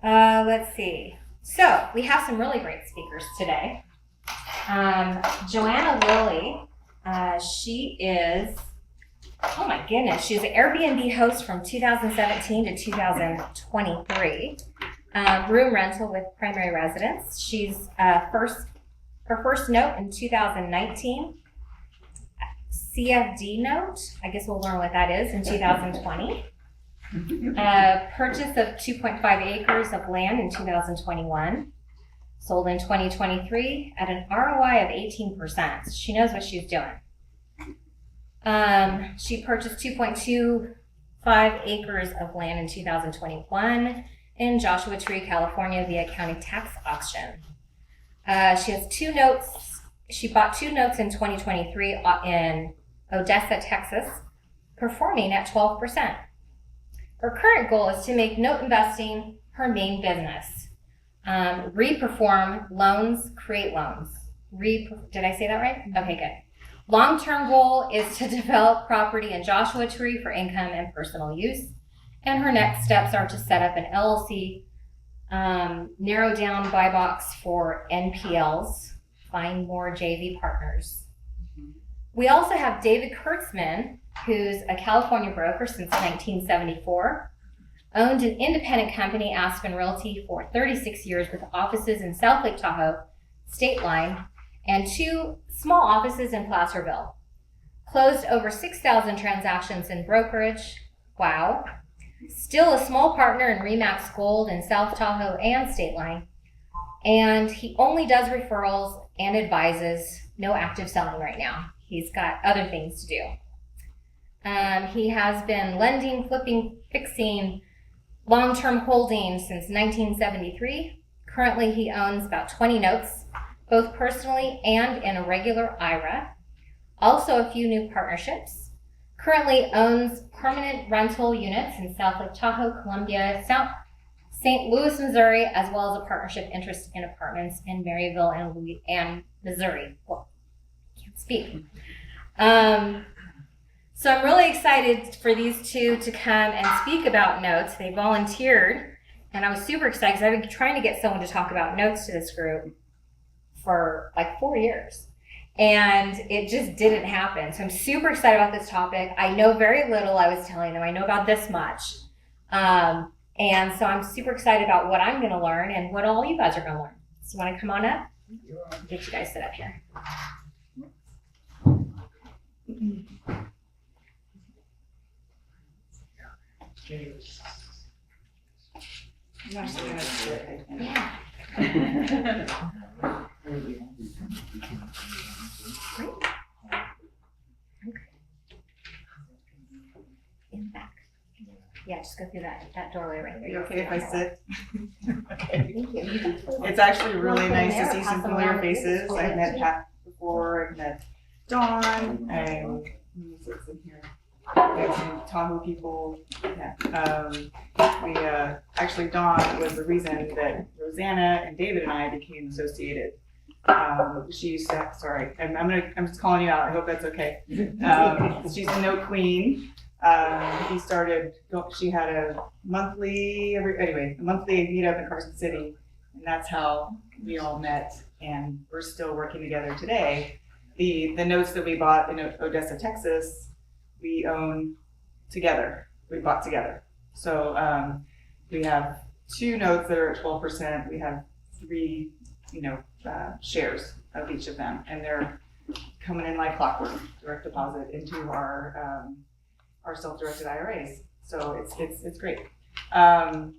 Let's see. So we have some really great speakers today. Joanna Lilly, she is, oh my goodness, she's an Airbnb host from 2017 to 2023. Room rental with primary residence. She's her first note in 2019. CFD note, I guess we'll learn what that is in 2020. Purchase of 2.5 acres of land in 2021. Sold in 2023 at an ROI of 18%. She knows what she's doing. She purchased 2.25 acres of land in 2021 in Joshua Tree, California via county tax auction. She has 2 notes. She bought 2 notes in 2023 in Odessa, Texas, performing at 12%. Her current goal is to make note investing her main business. Reperform loans, create loans. Did I say that right? Okay, good. Long-term goal is to develop property in Joshua Tree for income and personal use. And her next steps are to set up an LLC, narrow down buy box for NPLs, find more JV partners. We also have David Kurtzman, who's a California broker since 1974, owned an independent company, Aspen Realty, for 36 years with offices in South Lake Tahoe, State Line, and 2 small offices in Placerville. Closed over 6,000 transactions in brokerage. Wow. Still a small partner in Remax Gold in South Tahoe and State Line. And he only does referrals and advises. No active selling right now. He's got other things to do. He has been lending, flipping, fixing, long-term holding since 1973. Currently, he owns about 20 notes, both personally and in a regular IRA. Also, a few new partnerships. Currently owns permanent rental units in South Lake Tahoe, Columbia, St. Louis, Missouri, as well as a partnership interest in apartments in Maryville and Missouri. Well, can't speak. So I'm really excited for these 2 to come and speak about notes. They volunteered, and I was super excited because I've been trying to get someone to talk about notes to this group for like 4 years, and it just didn't happen. So I'm super excited about this topic. I know very little. I was telling them I know about this much, and so I'm super excited about what I'm going to learn and what all you guys are going to learn. So you want to come on up? Get you guys set up here. Yeah. Great. Okay. In the back. Yeah, just go through that doorway right there. You okay if I sit? Okay. Thank you. It's actually really nice to see some familiar faces. I've met Pat before, I've met Dawn, and who sits in here? We have some Tahoe people. Yeah. Actually, Dawn was the reason that Rosanna and David and I became associated. She used to, sorry, I'm just calling you out. I hope that's okay. She's the note queen. She had a monthly meetup in Carson City, and that's how we all met, and we're still working together today. The notes that we bought in Odessa, Texas, we own together. We bought together. So we have 2 notes that are at 12%. We have 3, shares of each of them, and they're coming in like clockwork, direct deposit into our self-directed IRAs. So it's great. I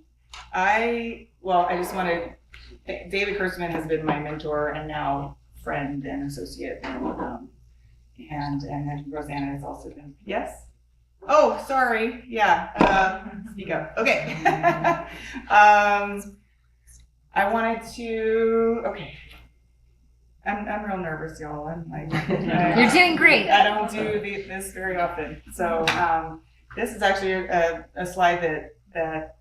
just want to thank David Kurtzman has been my mentor and now friend and associate, and then Rosanna has also been. Yes. Oh, sorry. Yeah. Speak up. Okay. I wanted to. Okay. I'm real nervous, y'all. I'm like, You're doing great. I don't do this very often. So this is actually a slide that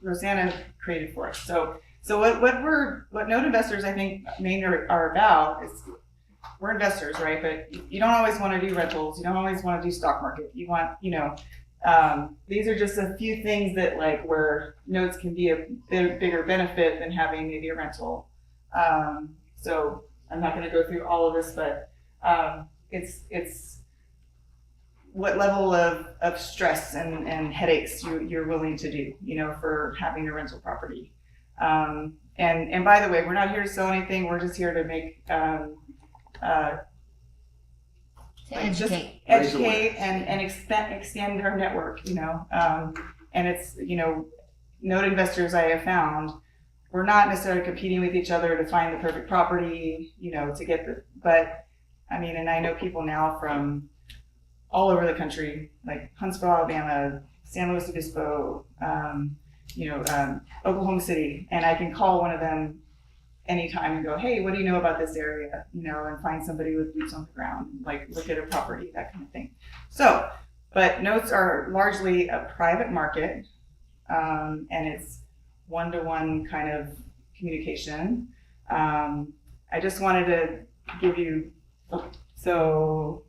Rosanna created for us. So what note investors I think mainly are about is we're investors, right? But you don't always want to do rentals. You don't always want to do stock market. You want these are just a few things that like where notes can be a bigger benefit than having maybe a rental. So I'm not going to go through all of this, but it's what level of stress and headaches you're willing to do, for having a rental property. And by the way, we're not here to sell anything. We're just here to make educate and extend our network. And it's note investors I have found, we're not necessarily competing with each other to find the perfect property, to get but I mean, and I know people now from all over the country, like Huntsville, Alabama, San Luis Obispo, Oklahoma City, and I can call one of them anytime and go, hey, what do you know about this area? And find somebody with boots on the ground, like look at a property, that kind of thing. So, but notes are largely a private market, and it's one-to-one kind of communication. I just wanted to give you, so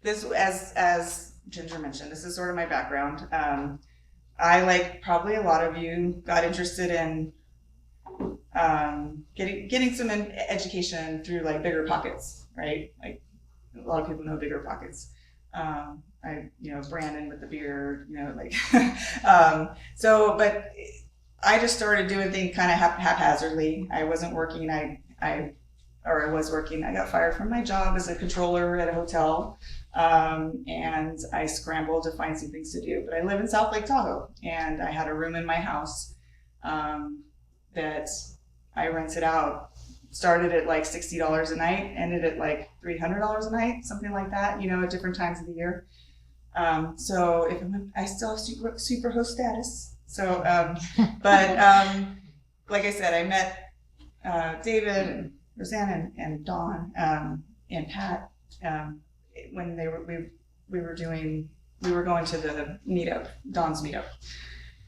this, as Ginger mentioned, this is sort of my background. I, like probably a lot of you, got interested in getting some education through like Bigger Pockets, right? Like a lot of people know Bigger Pockets. Brandon with the beard, but I just started doing things kind of haphazardly. I wasn't working. I was working. I got fired from my job as a controller at a hotel. And I scrambled to find some things to do. But I live in South Lake Tahoe, and I had a room in my house that I rented out. Started at like $60 a night, ended at like $300 a night, something like that, at different times of the year. So I still have super host status. So, like I said, I met David and Rosanna and Dawn and Pat when we were going to the meetup, Dawn's meetup.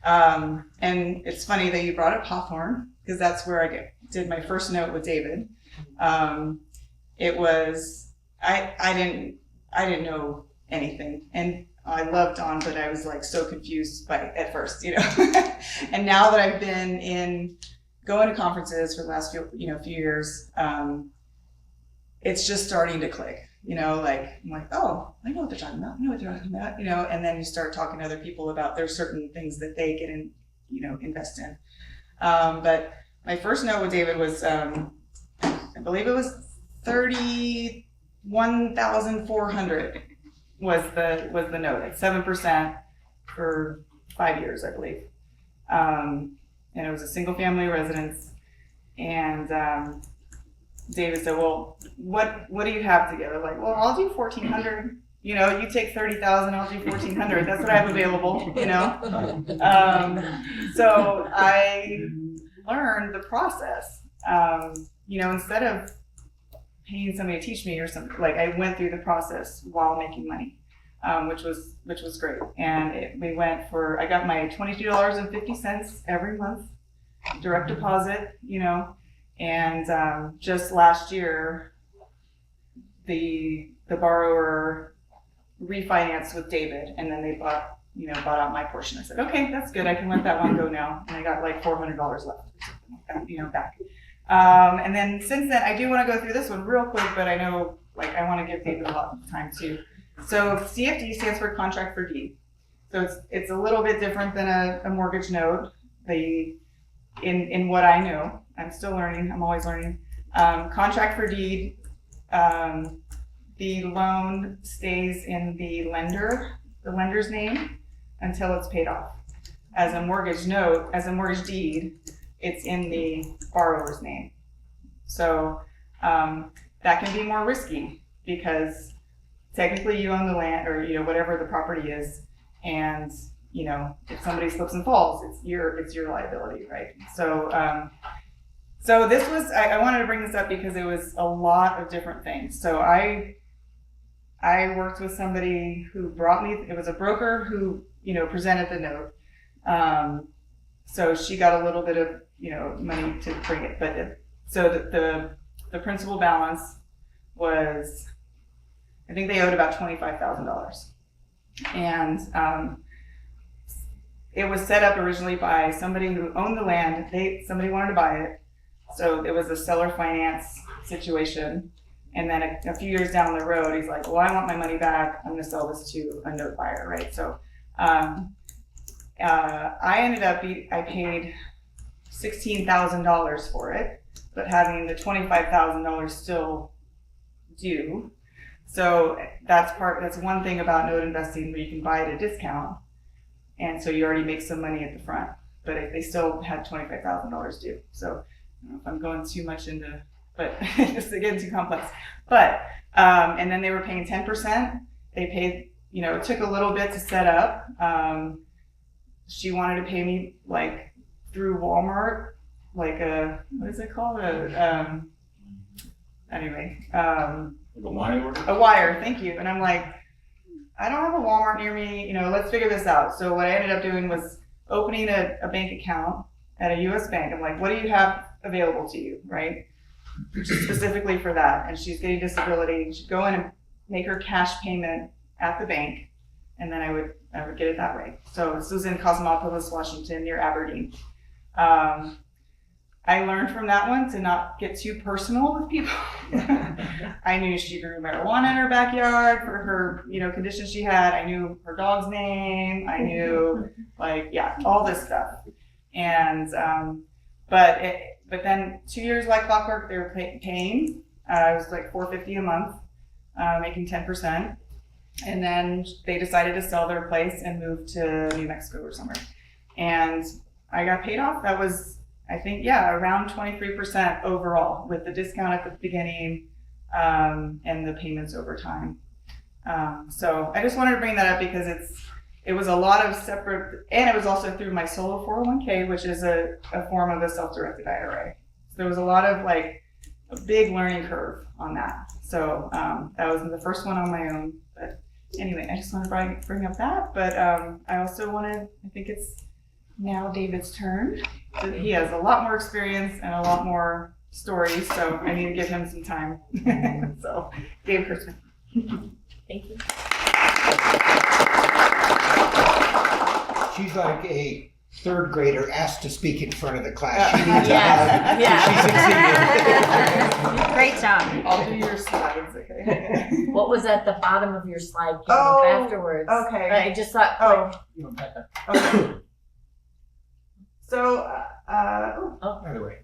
And it's funny that you brought up Hawthorne, because that's where I did my first note with David. It was, I didn't know anything, and I loved Dawn, but I was like so confused at first, And now that I've been going to conferences for the last few years, it's just starting to click. I'm like, oh, I know what they're talking about. And then you start talking to other people about there's certain things that they get in, invest in. But my first note with David was, I believe it was $31,400 was the note at 7% for 5 years, I believe. And it was a single family residence. And David said, well, what do you have together? Like, well, I'll do 1,400. You take 30,000, I'll do 1,400. That's what I have available, So I learned the process. Instead of paying somebody to teach me or something, like I went through the process while making money, which was great. And I got my $22.50 every month, direct deposit, and just last year, the borrower refinanced with David, and then they bought out my portion. I said, okay, that's good. I can let that one go now. And I got like $400 left, or something like that, back. And then since then, I do want to go through this one real quick, but I know I want to give David a lot of time too. So CFD stands for contract for deed. So it's a little bit different than a mortgage note. In what I know, I'm still learning. I'm always learning. Contract for deed. The loan stays in the lender's name until it's paid off. As a mortgage deed, it's in the borrower's name. So that can be more risky because technically you own the land or whatever the property is, and if somebody slips and falls, it's your liability, right? So this was I wanted to bring this up because it was a lot of different things. So I worked with somebody who brought me. It was a broker who presented the note. So she got a little bit of money to bring it, but so the principal balance was I think they owed about $25,000. And it was set up originally by somebody who owned the land. Somebody wanted to buy it. So it was a seller finance situation. And then a few years down the road, he's like, well, I want my money back. I'm going to sell this to a note buyer, right? So I paid $16,000 for it, but having the $25,000 still due. So that's one thing about note investing where you can buy at a discount. And so you already make some money at the front, but they still had $25,000 due. So I don't know if I'm going too much into, but just again, too complex. But, and then they were paying 10%. They paid, it took a little bit to set up. She wanted to pay me like through Walmart, like what is it called? A wire, thank you. And I'm like, I don't have a Walmart near me, let's figure this out. So what I ended up doing was opening a bank account at a US bank. I'm like, what do you have available to you, right? Specifically for that. And she's getting disability. She'd go in and make her cash payment at the bank, and then I would get it that way. So this was in Cosmopolis, Washington, near Aberdeen. I learned from that one to not get too personal with people. I knew she grew marijuana in her backyard for her, condition she had. I knew her dog's name. I knew, all this stuff. And, but then 2 years like clockwork, they were paying. It was like $450 a month, making 10%. And then they decided to sell their place and move to New Mexico or somewhere. And I got paid off. That was, I think, around 23% overall with the discount at the beginning and the payments over time. So I just wanted to bring that up because it was a lot of separate, and it was also through my solo 401k, which is a form of a self-directed IRA. So there was a lot of a big learning curve on that. So that was the first one on my own. But anyway, I just want to bring up that. But I also I think it's now David's turn. So he has a lot more experience and a lot more stories, so I need to give him some time. So, Dave Kurtzman. Thank you. She's like a third grader asked to speak in front of the class. She needs Yeah. Great job. I'll do your slides, okay? What was at the bottom of your slide afterwards? Okay. I just thought. Okay. So, By the way.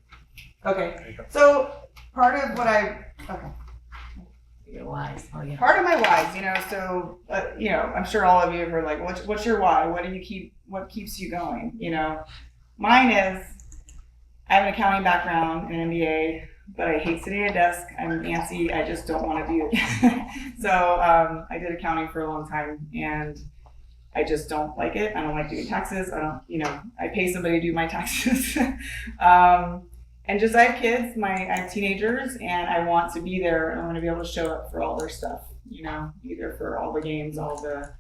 okay. So part of what Your whys. Oh yeah. part of my whys, so, I'm sure all of you have heard what's your why? What keeps you going? Mine is, I have an accounting background, an MBA, but I hate sitting at a desk. I'm antsy. I just don't want to do it. So, I did accounting for a long time, and I just don't like it. I don't like doing taxes. I pay somebody to do my taxes. And just, I have kids, I have teenagers, and I want to be there. I want to be able to show up for all their stuff, either for all the games, all the,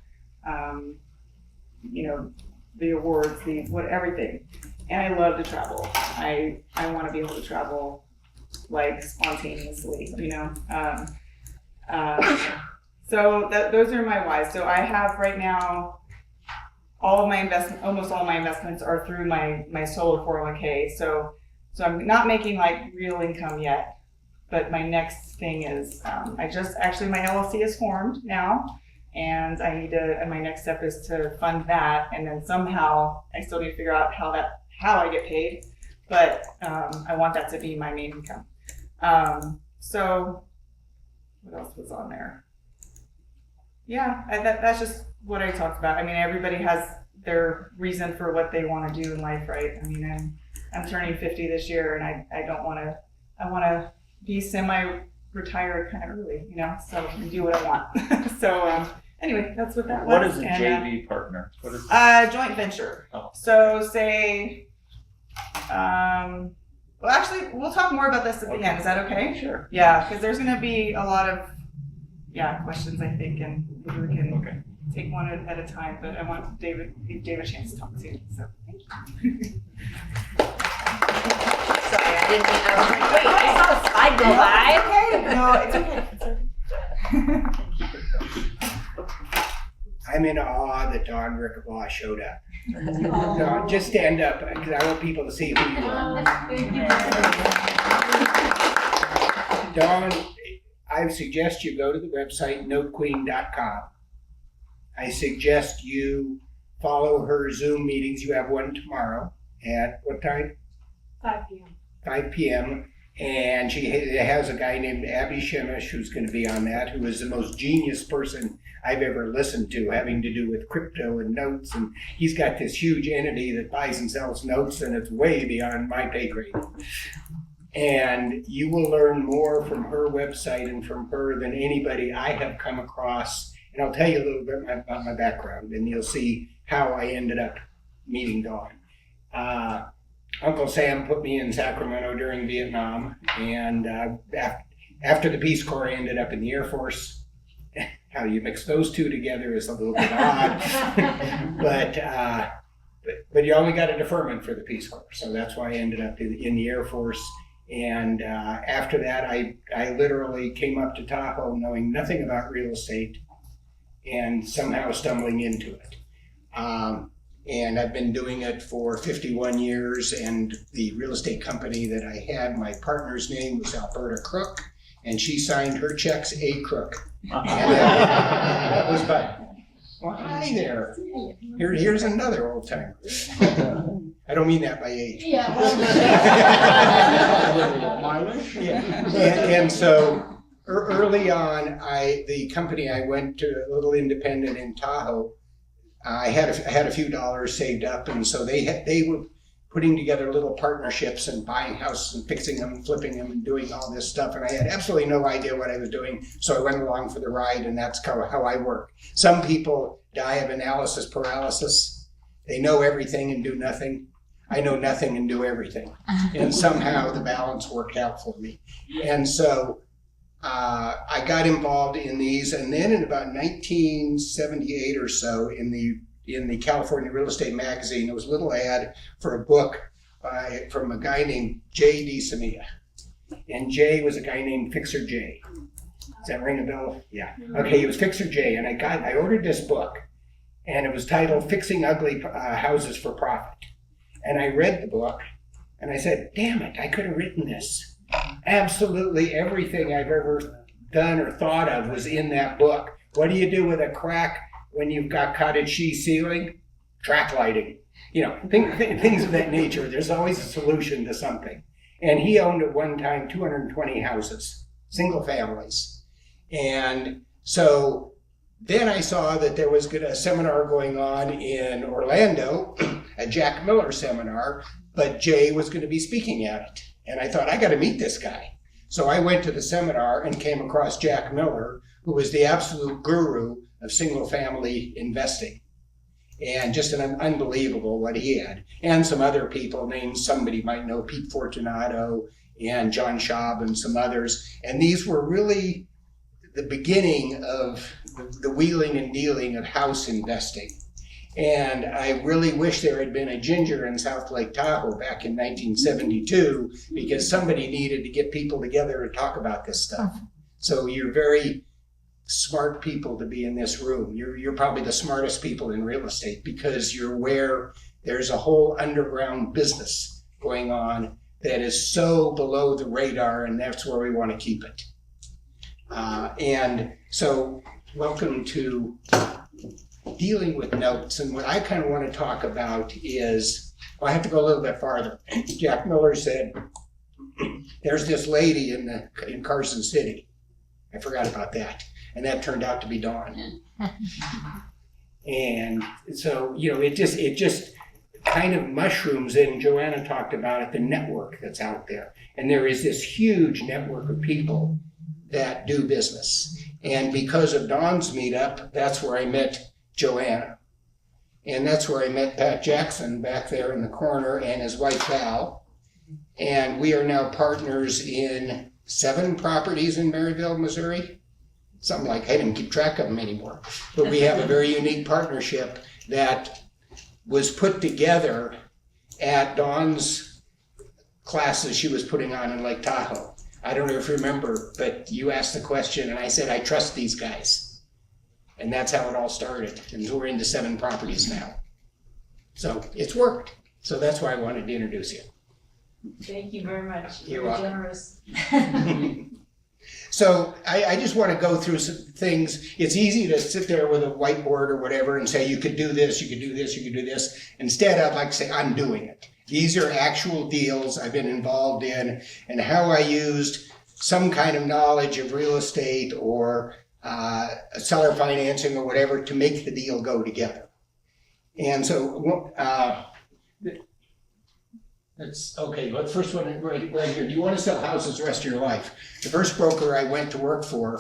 the awards, everything. And I love to travel. I want to be able to travel spontaneously, So those are my whys. So I have right now, almost all my investments are through my solo 401k. So I'm not making real income yet, but my next thing is, my LLC is formed now, and my next step is to fund that. And then somehow I still need to figure out how I get paid, but I want that to be my main income. So what else was on there? Yeah, that's just what I talked about. Everybody has their reason for what they want to do in life, right? I'm turning 50 this year, and I want to be semi-retired kind of early, so I can do what I want. So anyway, that's what that was. What is a JV partner? What is joint venture. Oh. So say, well, actually, we'll talk more about this at the end. Is that okay? Sure. Yeah, because there's going to be a lot of questions, I think, and maybe we can take one at a time. But I want give Dave a chance to talk too. So thank you. Sorry, I didn't mean. I was like, wait, I saw a slide go by. No, it's okay. It's okay. I'm in awe that Dawn Rickabaugh showed up. Dawn, just stand up because I want people to see who you are. Dawn, I suggest you go to the website notequeen.com. I suggest you follow her Zoom meetings. You have one tomorrow at what time? 5 p.m. 5 p.m. And she has a guy named Abby Shemish who's going to be on that, who is the most genius person I've ever listened to, having to do with crypto and notes. And he's got this huge entity that buys and sells notes, and it's way beyond my pay grade. And you will learn more from her website and from her than anybody I have come across. And I'll tell you a little bit about my background, and you'll see how I ended up meeting Dawn. Uncle Sam put me in Sacramento during Vietnam, and after the Peace Corps, I ended up in the Air Force. How you mix those two together is a little bit odd, but you only got a deferment for the Peace Corps, so that's why I ended up in the Air Force. And after that, I literally came up to Tahoe knowing nothing about real estate and somehow stumbling into it. And I've been doing it for 51 years, and the real estate company that I had, my partner's name was Alberta Crook, and she signed her checks A. Crook. And that was fun. Well, hi there. Here's another old timer. I don't mean that by age. Yeah. And so early on, the company I went to, a little independent in Tahoe, I had a few dollars saved up, and so they were putting together little partnerships and buying houses and fixing them and flipping them and doing all this stuff, and I had absolutely no idea what I was doing, so I went along for the ride, and that's how I work. Some people die of analysis paralysis. They know everything and do nothing. I know nothing and do everything, and somehow the balance worked out for me. And so I got involved in these, and then in about 1978 or so, in the California Real Estate Magazine, there was a little ad for a book from a guy named J. DeSimia. And Jay was a guy named Fixer J. Does that ring a bell? Yeah. Okay, he was Fixer J, and I ordered this book, and it was titled Fixing Ugly Houses for Profit. And I read the book, and I said, damn it, I could have written this. Absolutely everything I've ever done or thought of was in that book. What do you do with a crack when you've got cottage cheese ceiling? Track lighting. You know, things of that nature. There's always a solution to something. And he owned at one time 220 houses, single families. And so then I saw that there was a seminar going on in Orlando, a Jack Miller seminar, but Jay was going to be speaking at it. And I thought, I got to meet this guy. So I went to the seminar and came across Jack Miller, who was the absolute guru of single family investing. And just an unbelievable what he had. And some other people, named somebody might know, Pete Fortunato and John Schaub and some others. And these were really the beginning of the wheeling and dealing of house investing. And I really wish there had been a Ginger in South Lake Tahoe back in 1972, because somebody needed to get people together to talk about this stuff. So you're very smart people to be in this room. You're probably the smartest people in real estate, because you're aware there's a whole underground business going on that is so below the radar, and that's where we want to keep it. And so welcome to dealing with notes. And what I kind of want to talk about is, well, I have to go a little bit farther. Jack Miller said, there's this lady in Carson City. I forgot about that. And that turned out to be Dawn. And so, you know, it just kind of mushrooms in. Joanna talked about it, the network that's out there. And there is this huge network of people that do business. And because of Dawn's meetup, that's where I met Joanna. And that's where I met Pat Jackson back there in the corner, and his wife Val. And we are now partners in 7 properties in Maryville, Missouri. Something like, I didn't keep track of them anymore. But we have a very unique partnership that was put together at Dawn's classes she was putting on in Lake Tahoe. I don't know if you remember, but you asked the question, and I said, I trust these guys. And that's how it all started. And we're into 7 properties now. So it's worked. So that's why I wanted to introduce you. Thank you very much. You're Very welcome. generous. So I just want to go through some things. It's easy to sit there with a whiteboard or whatever and say, you could do this, you could do this, you could do this. Instead, I'd like to say, I'm doing it. These are actual deals I've been involved in and how I used some kind of knowledge of real estate or seller financing or whatever to make the deal go together. And so, that's okay. Let's first one right here. Do you want to sell houses the rest of your life? The first broker I went to work for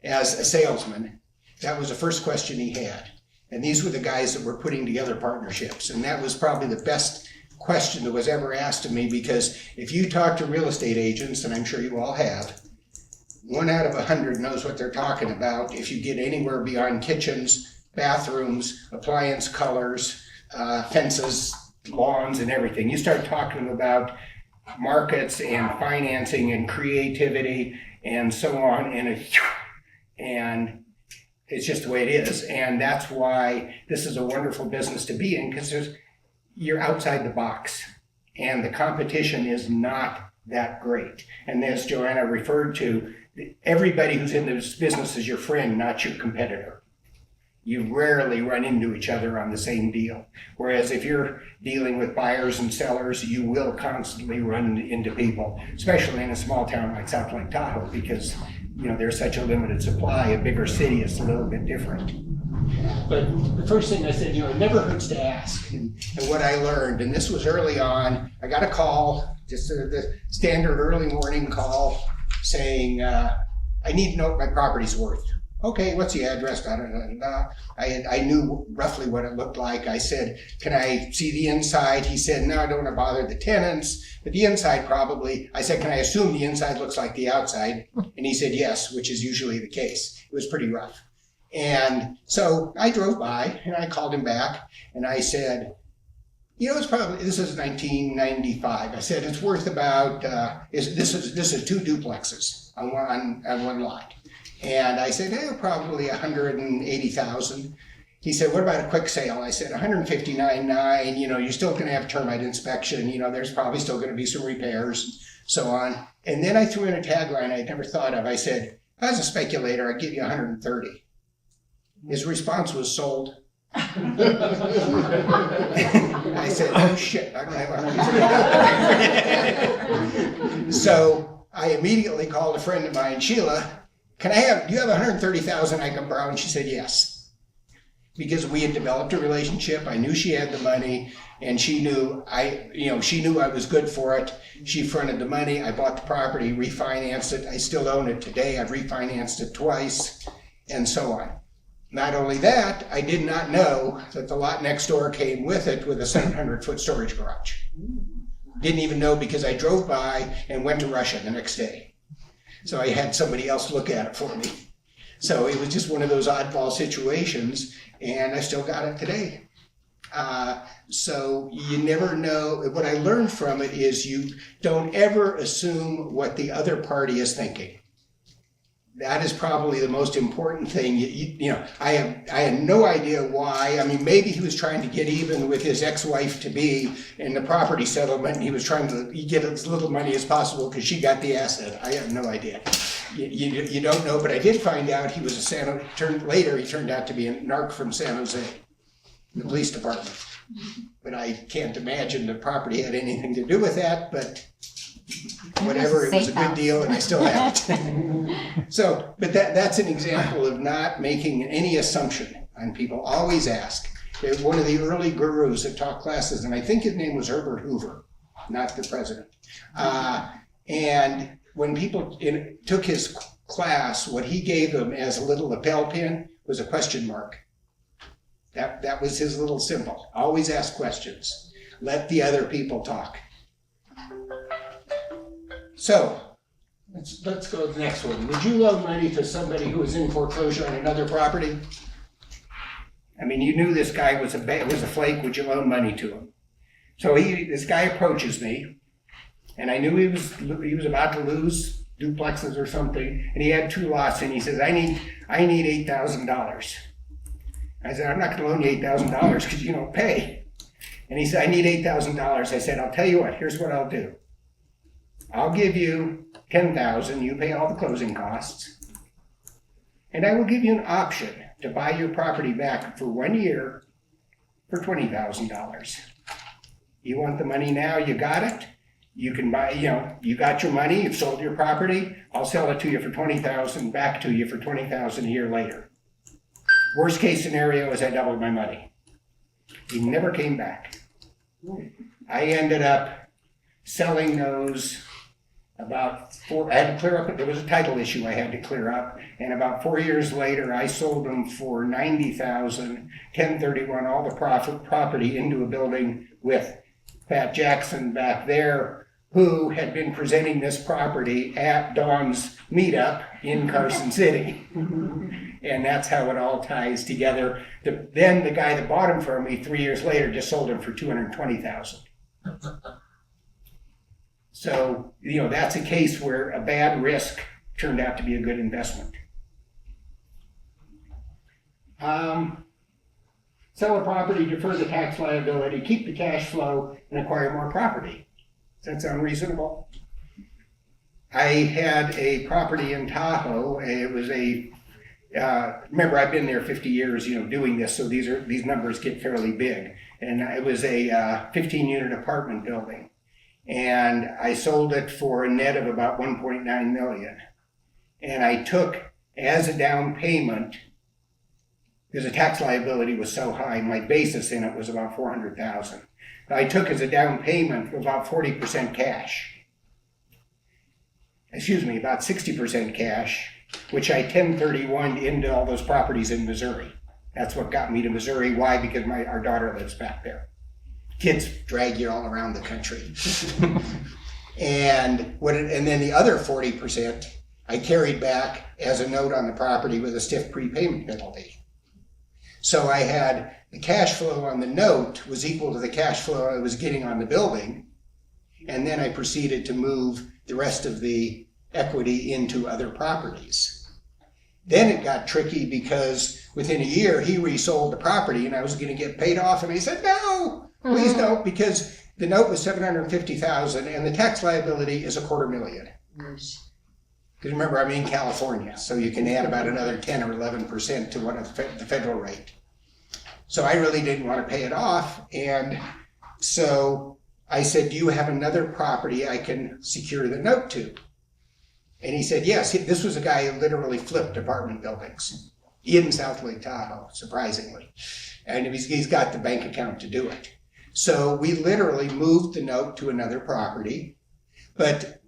as a salesman, that was the first question he had. And these were the guys that were putting together partnerships. And that was probably the best question that was ever asked of me, because if you talk to real estate agents, and I'm sure you all have, 1 out of 100 knows what they're talking about. If you get anywhere beyond kitchens, bathrooms, appliance colors, fences, lawns and everything. You start talking about markets and financing and creativity and so on, and it's just the way it is. And that's why this is a wonderful business to be in, because you're outside the box and the competition is not that great. And as Joanna referred to, everybody who's in this business is your friend, not your competitor. You rarely run into each other on the same deal. Whereas if you're dealing with buyers and sellers, you will constantly run into people, especially in a small town like South Lake Tahoe, because there's such a limited supply. A bigger city is a little bit different. But the first thing I said, it never hurts to ask. And what I learned, and this was early on, I got a call, just the standard early morning call, saying, I need to know what my property's worth. Okay, what's the address? I knew roughly what it looked like. I said, can I see the inside? He said, no, I don't want to bother the tenants, but the inside probably. I said, can I assume the inside looks like the outside? And he said, yes, which is usually the case. It was pretty rough. And so I drove by and I called him back and I said, it's probably, this is 1995. I said, it's worth about, this is 2 duplexes on one lot. And I said, probably 180,000. He said, what about a quick sale? I said, 159.9, you're still going to have termite inspection. There's probably still going to be some repairs and so on. And then I threw in a tagline I'd never thought of. I said, as a speculator, I'd give you 130. His response was sold. I said, oh shit, I don't have 130,000. So I immediately called a friend of mine, Sheila, do you have 130,000 I can borrow? And she said yes. Because we had developed a relationship. I knew she had the money and she knew I was good for it. She fronted the money. I bought the property, refinanced it. I still own it today. I've refinanced it twice and so on. Not only that, I did not know that the lot next door came with it with a 700-foot storage garage. Didn't even know because I drove by and went to Russia the next day. So I had somebody else look at it for me. So it was just one of those oddball situations, and I still got it today. So you never know. What I learned from it is you don't ever assume what the other party is thinking. That is probably the most important thing. I had no idea why. I mean, maybe he was trying to get even with his ex-wife-to-be in the property settlement, and he was trying to get as little money as possible because she got the asset. I have no idea. You don't know, but I did find out he was later he turned out to be a narc from San Jose, the police department. But I can't imagine the property had anything to do with that, but whatever, it was a good deal and I still have it. So, but that's an example of not making any assumption on people. Always ask. There's one of the early gurus that taught classes, and I think his name was Herbert Hoover, not the president. And when people took his class, what he gave them as a little lapel pin was a question mark. That was his little symbol. Always ask questions. Let the other people talk. So, let's go to the next one. Would you loan money to somebody who was in foreclosure on another property? I mean, you knew this guy was a flake. Would you loan money to him? So this guy approaches me, and I knew he was about to lose duplexes or something, and he had 2 lots, and he says, I need $8,000. I said, I'm not gonna loan you $8,000 because you don't pay. And he said, I need $8,000. I said, I'll tell you what, here's what I'll do. I'll give you $10,000, you pay all the closing costs, and I will give you an option to buy your property back for 1 year for $20,000. You want the money now, you got it. You can buy, you got your money, you've sold your property, I'll sell it to you for $20,000, back to you for $20,000 a year later. Worst case scenario is I doubled my money. He never came back. I ended up selling those I had to clear up, there was a title issue I had to clear up, and about 4 years later, I sold them for $90,000, 1031, all the property into a building with Pat Jackson back there, who had been presenting this property at Dawn's meetup in Carson City. And that's how it all ties together. Then the guy that bought him from me 3 years later just sold him for $220,000. So, that's a case where a bad risk turned out to be a good investment. Sell a property, defer the tax liability, keep the cash flow, and acquire more property. Does that sound reasonable? I had a property in Tahoe. It was remember, I've been there 50 years, doing this, so these numbers get fairly big. And it was a 15-unit apartment building. And I sold it for a net of about $1.9 million. And I took as a down payment, because the tax liability was so high, my basis in it was about $400,000. I took as a down payment about 40% cash. About 60% cash, which I 1031'd into all those properties in Missouri. That's what got me to Missouri. Why? Because our daughter lives back there. Kids drag you all around the country. and then the other 40% I carried back as a note on the property with a stiff prepayment penalty. So I had the cash flow on the note was equal to the cash flow I was getting on the building. And then I proceeded to move the rest of the equity into other properties. Then it got tricky because within a year he resold the property and I was going to get paid off. And he said, no, please don't, because the note was $750,000 and the tax liability is $250,000. Because remember, I'm in California, so you can add about another 10 or 11% to the federal rate. So I really didn't want to pay it off. And so I said, do you have another property I can secure the note to? And he said, yes. This was a guy who literally flipped apartment buildings in South Lake Tahoe, surprisingly. And he's got the bank account to do it. So we literally moved the note to another property, but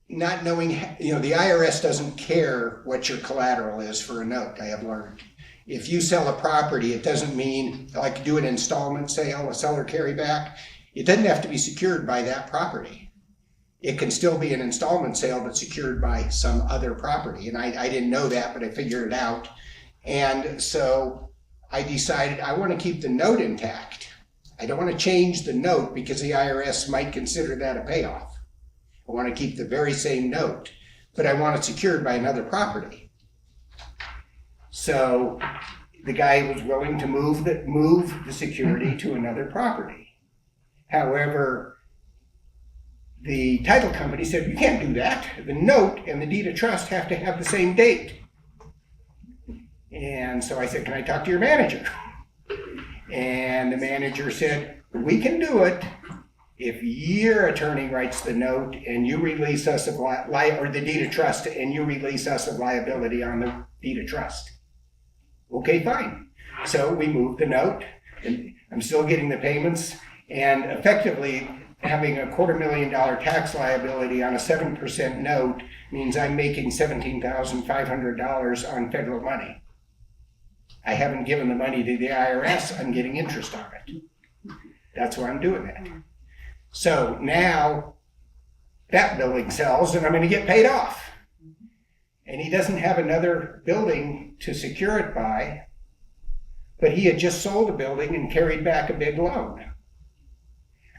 not knowing, the IRS doesn't care what your collateral is for a note, I have learned. If you sell a property, it doesn't mean, like do an installment sale, a seller carryback, it doesn't have to be secured by that property. It can still be an installment sale, but secured by some other property. And I didn't know that, but I figured it out. And so I decided I want to keep the note intact. I don't want to change the note because the IRS might consider that a payoff. I want to keep the very same note, but I want it secured by another property. So the guy was willing to move the security to another property. However, the title company said, you can't do that. The note and the deed of trust have to have the same date. And so I said, can I talk to your manager? And the manager said, we can do it if your attorney writes the note and you release us of or the deed of trust and you release us of liability on the deed of trust. Okay, fine. So we moved the note, and I'm still getting the payments, and effectively having a $250,000 tax liability on a 7% note means I'm making $17,500 on federal money. I haven't given the money to the IRS, I'm getting interest on it. That's why I'm doing that. So now that building sells and I'm going to get paid off. And he doesn't have another building to secure it by, but he had just sold a building and carried back a big loan.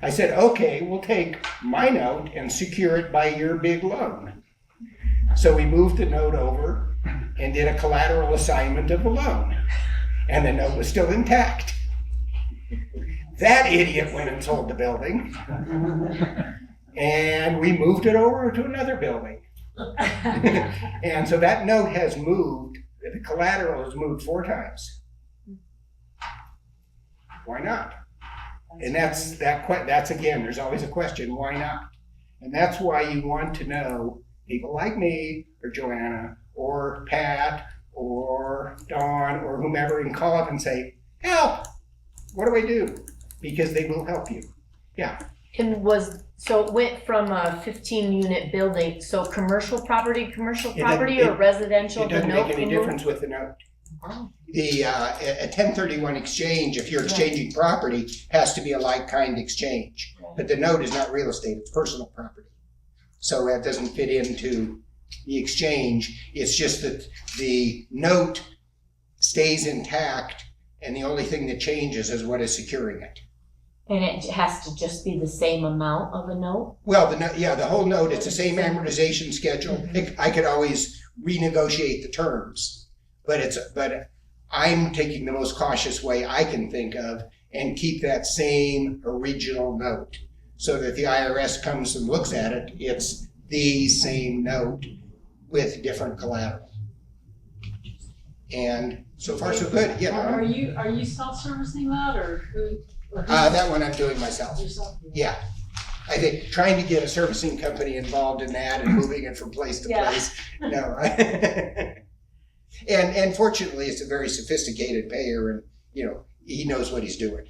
I said, okay, we'll take my note and secure it by your big loan. So we moved the note over, and did a collateral assignment of the loan. And the note was still intact. That idiot went and sold the building. And we moved it over to another building. And so that note has moved, the collateral has moved 4 times. Why not? And that's again, there's always a question, why not? And that's why you want to know people like me or Joanna or Pat or Dawn or whomever and call up and say, help, what do I do? Because they will help you. Yeah. And so it went from a 15-unit building, so commercial property or residential? It doesn't make any difference with the note. Oh. A 1031 exchange, if you're exchanging property, has to be a like-kind exchange. But the note is not real estate, it's personal property. So that doesn't fit into the exchange. It's just that the note stays intact, and the only thing that changes is what is securing it. And it has to just be the same amount of a note? Well, the whole note, it's the same amortization schedule. I could always renegotiate the terms, but I'm taking the most cautious way I can think of and keep that same original note so that the IRS comes and looks at it. It's the same note with different collateral. And so far so good. Yeah. Are you self-servicing that or who? That one I'm doing myself. Yourself? Yeah. I think trying to get a servicing company involved in that and moving it from place to place. No. And fortunately, it's a very sophisticated payer, and he knows what he's doing.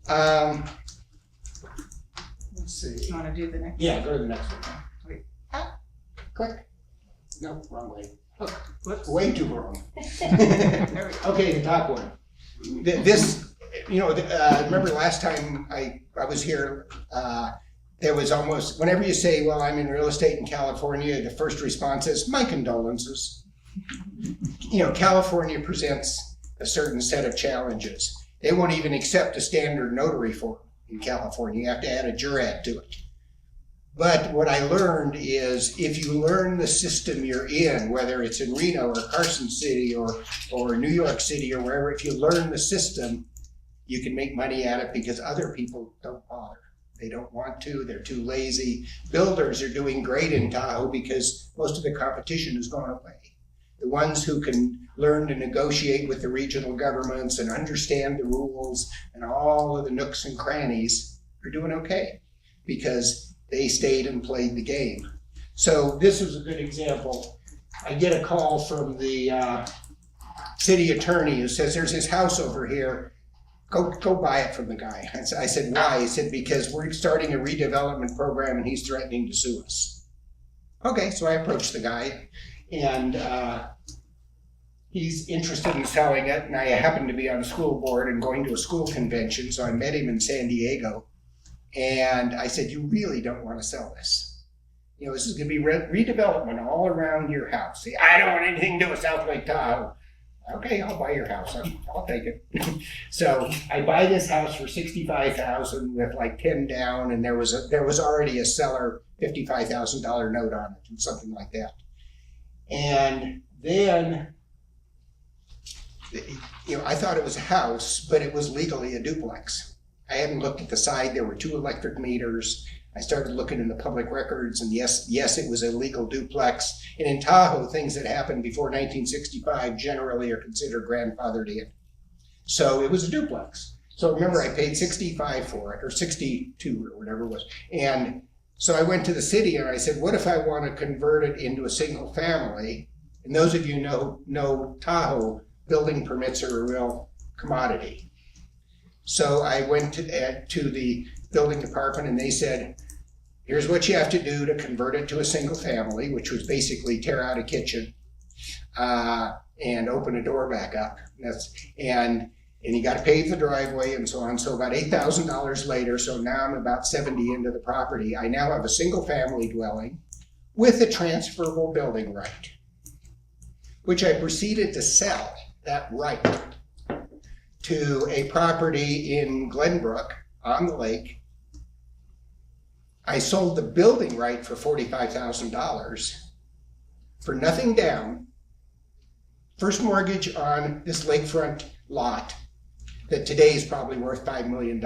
Let's see. You want to do the next? Yeah, go to the next one. Wait. Click. No, wrong way. Oh, Whoops. way too wrong. There we go. Okay, the top one. This, remember last time I was here, there was almost, whenever you say, well, I'm in real estate in California, the first response is, my condolences. California presents a certain set of challenges. They won't even accept a standard notary form in California. You have to add a jurat to it. But what I learned is if you learn the system you're in, whether it's in Reno or Carson City or New York City or wherever, if you learn the system, you can make money at it because other people don't bother. They don't want to, they're too lazy. Builders are doing great in Tahoe because most of the competition has gone away. The ones who can learn to negotiate with the regional governments and understand the rules and all of the nooks and crannies are doing okay because they stayed and played the game. So this is a good example. I get a call from the city attorney who says, there's this house over here. Go buy it from the guy. I said, why? He said, because we're starting a redevelopment program and he's threatening to sue us. Okay, so I approached the guy and he's interested in selling it. And I happened to be on the school board and going to a school convention. So I met him in San Diego. And I said, you really don't want to sell this. This is going to be redevelopment all around your house. See, I don't want anything to do with South Lake Tahoe. Okay, I'll buy your house. I'll take it. So I buy this house for $65,000 with like 10 down, and there was already a seller $55,000 note on it and something like that. And then, I thought it was a house, but it was legally a duplex. I hadn't looked at the side. There were 2 electric meters. I started looking in the public records, and yes, it was a legal duplex. And in Tahoe, things that happened before 1965 generally are considered grandfathered in. So it was a duplex. So remember, I paid $65 for it, or $62 or whatever it was. And so I went to the city and I said, what if I want to convert it into a single family? And those of you know Tahoe, building permits are a real commodity. So I went to the building department and they said, here's what you have to do to convert it to a single family, which was basically tear out a kitchen and open a door back up. And you got to pave the driveway and so on. So about $8,000 later, so now I'm about 70 into the property. I now have a single family dwelling with a transferable building right, which I proceeded to sell that right to a property in Glenbrook on the lake. I sold the building right for $45,000, for nothing down, first mortgage on this lakefront lot that today is probably worth $5 million.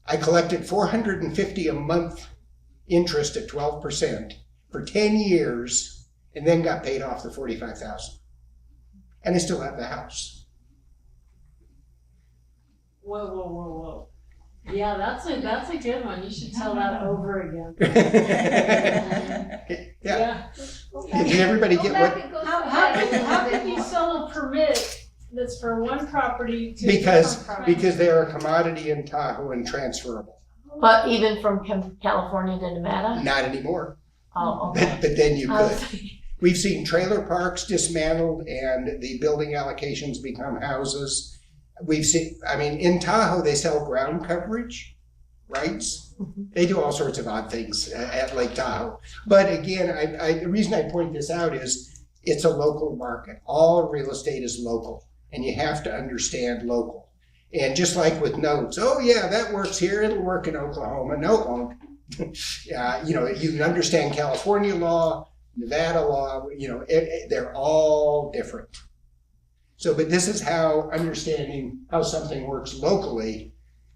I collected $450 a month interest at 12% for 10 years and then got paid off the $45,000. And I still have the house. Whoa, whoa, whoa, whoa. Yeah, that's a good one. You should tell that over again. Yeah. Did everybody get what? How can you sell a permit that's for one property to a different property? Because they are a commodity in Tahoe and transferable. But even from California to Nevada? Not anymore. Oh, okay. But then you I could. was thinking- We've seen trailer parks dismantled and the building allocations become houses. We've seen, I mean, in Tahoe, they sell ground coverage rights. They do all sorts of odd things at Lake Tahoe. But again, the reason I point this out is it's a local market. All real estate is local, and you have to understand local. And just like with notes, oh yeah, that works here, it'll work in Oklahoma. No, it won't. You can understand California law, Nevada law, they're all different. So, but this is how understanding how something works locally,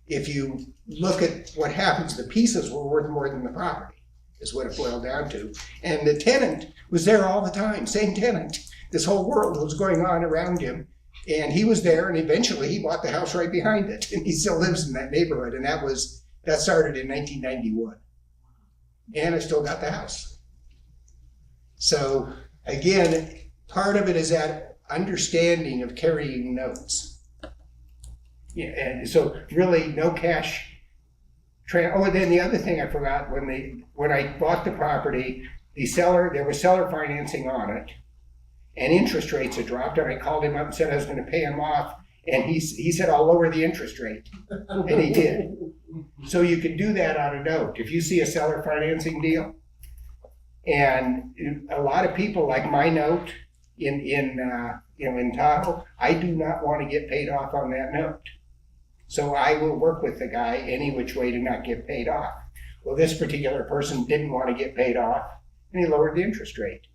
if you look at what happens, the pieces were worth more than the property, is what it boiled down to. And the tenant was there all the time, same tenant. This whole world was going on around him. And he was there, and eventually he bought the house right behind it. And he still lives in that neighborhood. And that started in 1991. And I still got the house. So again, part of it is that understanding of carrying notes. Yeah, and so really no cash. And then the other thing I forgot, when I bought the property, there was seller financing on it, and interest rates had dropped. And I called him up and said I was going to pay him off, and he said I'll lower the interest rate, and he did. So you can do that on a note if you see a seller financing deal. And a lot of people like my note in Tahoe, I do not want to get paid off on that note. So I will work with the guy any which way to not get paid off. Well, this particular person didn't want to get paid off, and he lowered the interest rate.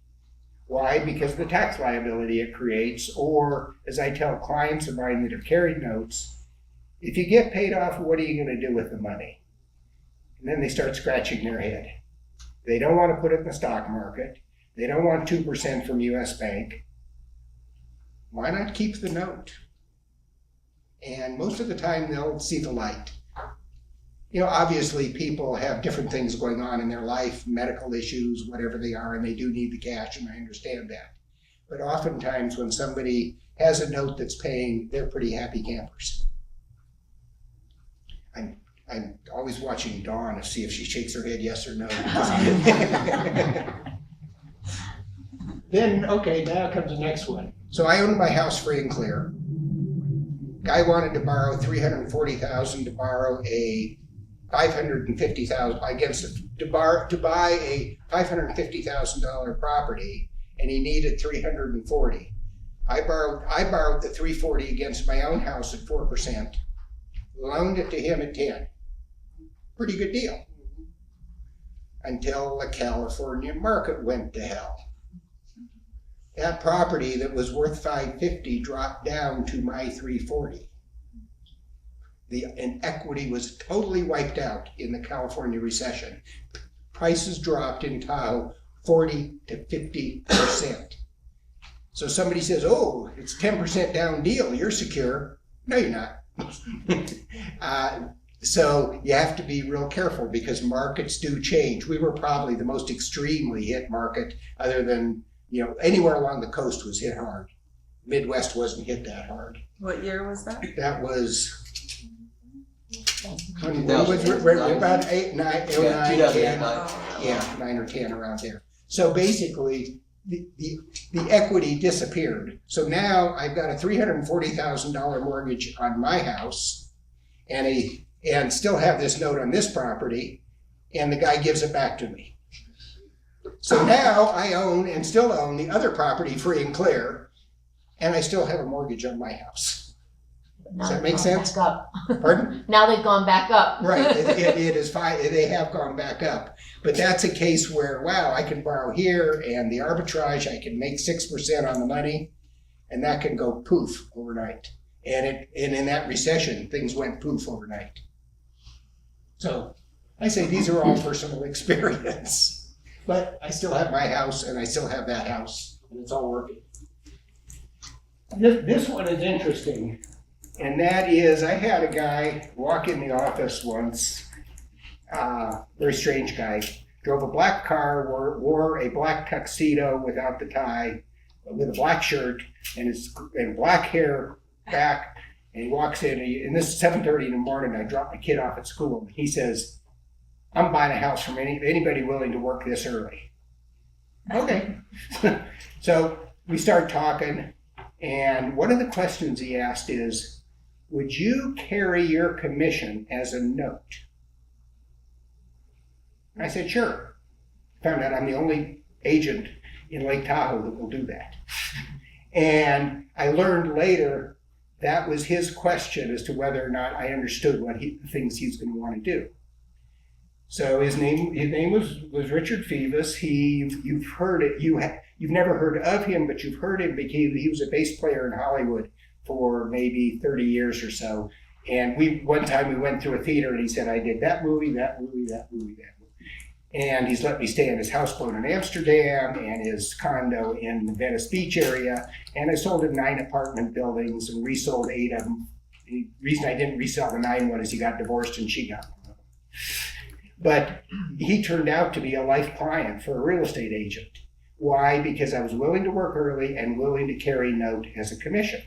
Why? Because of the tax liability it creates, or as I tell clients of mine that have carried notes, if you get paid off, what are you going to do with the money? And then they start scratching their head. They don't want to put it in the stock market. They don't want 2% from US Bank. Why not keep the note? And most of the time they'll see the light. Obviously people have different things going on in their life, medical issues, whatever they are, and they do need the cash, and I understand that. But oftentimes when somebody has a note that's paying, they're pretty happy campers. I'm always watching Dawn to see if she shakes her head yes or no. Then, okay, now comes the next one. So I owned my house free and clear. Guy wanted to borrow $340,000 to borrow a $550,000 to buy a $550,000 property, and he needed $340,000. I borrowed the $340,000 against my own house at 4%, loaned it to him at 10%. Pretty good deal. Until the California market went to hell. That property that was worth $550,000 dropped down to my $340,000. And equity was totally wiped out in the California recession. Prices dropped in Tahoe 40 to 50%. So somebody says, oh, it's 10% down deal, you're secure. No, you're not. So you have to be real careful because markets do change. We were probably the most extremely hit market other than, anywhere along the coast was hit hard. Midwest wasn't hit that hard. What year was that? That was about 8, 9, 10. Yeah, 9 or 10 around there. So basically, the equity disappeared. So now I've got a $340,000 mortgage on my house, and still have this note on this property, and the guy gives it back to me. So now I own and still own the other property free and clear, and I still have a mortgage on my house. Now Does that they've make gone sense? back up. Pardon? Now they've gone back up. Right, it is fine, they have gone back up. But that's a case where, wow, I can borrow here and the arbitrage, I can make 6% on the money, and that can go poof overnight. And in that recession, things went poof overnight. So I say these are all personal experience, but I still have my house and I still have that house, and it's all working. This one is interesting, and that is, I had a guy walk in the office once, very strange guy, drove a black car, wore a black tuxedo without the tie, with a black shirt, and black hair back, and he walks in, and this is 7:30 in the morning, I drop my kid off at school, and he says, I'm buying a house from anybody willing to work this early. Okay. So we start talking, and one of the questions he asked is, would you carry your commission as a note? I said, sure. Found out I'm the only agent in Lake Tahoe that will do that. And I learned later that was his question as to whether or not I understood what the things he's going to want to do. So his name was Richard Phoebus. You've heard it. You've never heard of him, but you've heard him because he was a bass player in Hollywood for maybe 30 years or so. And one time we went through a theater and he said, I did that movie, that movie, that movie, that movie. And he's let me stay in his houseboat in Amsterdam and his condo in the Venice Beach area. And I sold him 9 apartment buildings and resold 8 of them. The reason I didn't resell the 9th one is he got divorced and she got one. But he turned out to be a life client for a real estate agent. Why? Because I was willing to work early and willing to carry note as a commission.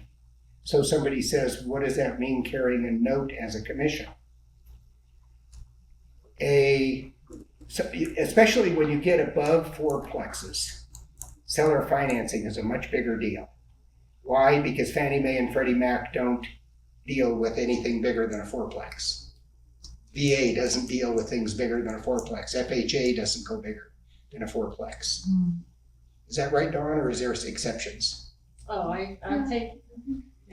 So somebody says, what does that mean, carrying a note as a commission? Especially when you get above 4plexes, seller financing is a much bigger deal. Why? Because Fannie Mae and Freddie Mac don't deal with anything bigger than a 4plex. VA doesn't deal with things bigger than a 4plex. FHA doesn't go bigger than a 4plex. Is that right, Dawn, or is there exceptions? Oh, I take.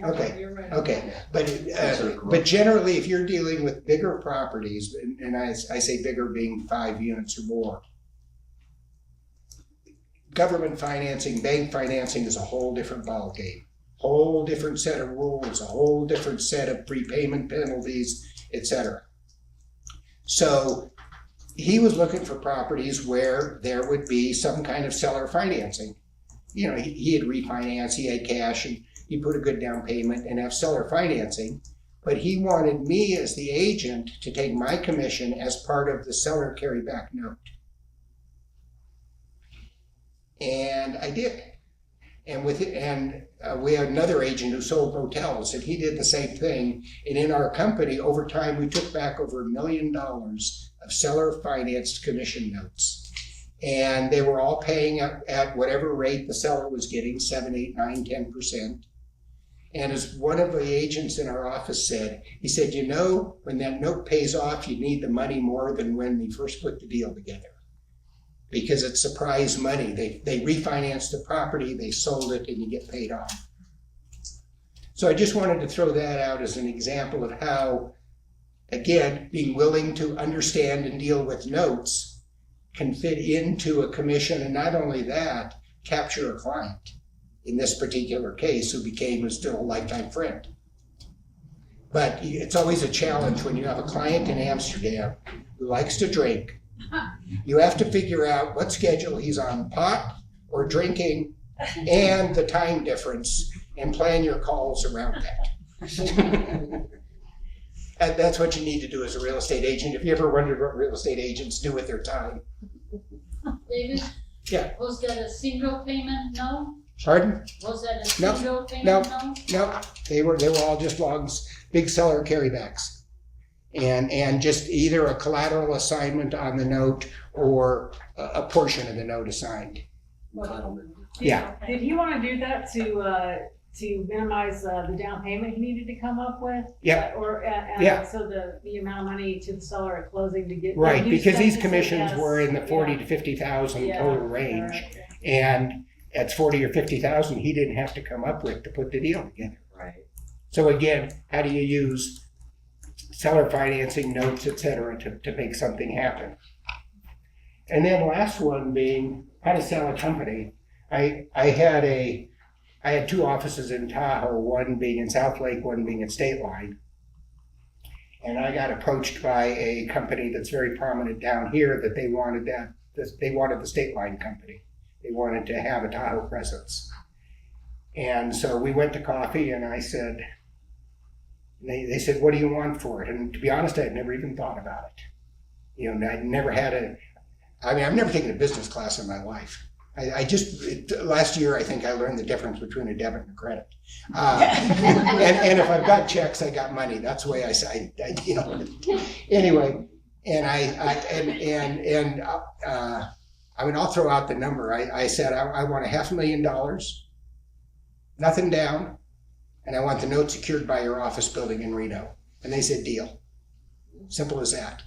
Okay. You're right. Okay, but generally, if you're dealing with bigger properties, and I say bigger being 5 units or more, government financing, bank financing is a whole different ballgame. Whole different set of rules, a whole different set of prepayment penalties, etc. So he was looking for properties where there would be some kind of seller financing. You know, he had refinanced, he had cash, and he put a good down payment and have seller financing. But he wanted me as the agent to take my commission as part of the seller carryback note. And I did. And we had another agent who sold hotels, and he did the same thing. And in our company, over time, we took back over $1 million of seller-financed commission notes. And they were all paying at whatever rate the seller was getting, 7, 8, 9, 10%. And as one of the agents in our office said, he said, you know, when that note pays off, you need the money more than when we first put the deal together. Because it's surprise money. They refinanced the property, they sold it, and you get paid off. So I just wanted to throw that out as an example of how, again, being willing to understand and deal with notes can fit into a commission, and not only that, capture a client. In this particular case, who became still a lifetime friend. But it's always a challenge when you have a client in Amsterdam who likes to drink. You have to figure out what schedule he's on, pot or drinking, and the time difference, and plan your calls around that. And that's what you need to do as a real estate agent. If you ever wondered what real estate agents do with their time. David? Yeah. Was that a single payment? No? Pardon? Was that a No, single payment? no. No, they were all just logs, big seller carrybacks. And just either a collateral assignment on the note or a portion of the note assigned. Yeah. Did he want to do that to minimize the down payment he needed to come up with? Yeah. Yeah. So the amount of money to the seller at closing to get Right, he because said these to say commissions yes. were in the 40 Yeah. to 50,000 Yeah. total range. Right. And at 40 or 50,000, he didn't have to come up with to put the deal together. Right. So again, how do you use seller financing, notes, et cetera, to make something happen? And then last one being how to sell a company. I had two offices in Tahoe, one being in South Lake, one being at State Line. And I got approached by a company that's very prominent down here that they wanted the State Line company. They wanted to have a Tahoe presence. And so we went to coffee and I said, they said, what do you want for it? And to be honest, I had never even thought about it. You know, I've never taken a business class in my life. Last year, I think I learned the difference between a debit and a credit. And if I've got checks, I got money. That's the way I say, anyway. And I'll throw out the number. I said, I want $500,000, nothing down, and I want the note secured by your office building in Reno. And they said, deal. Simple as that.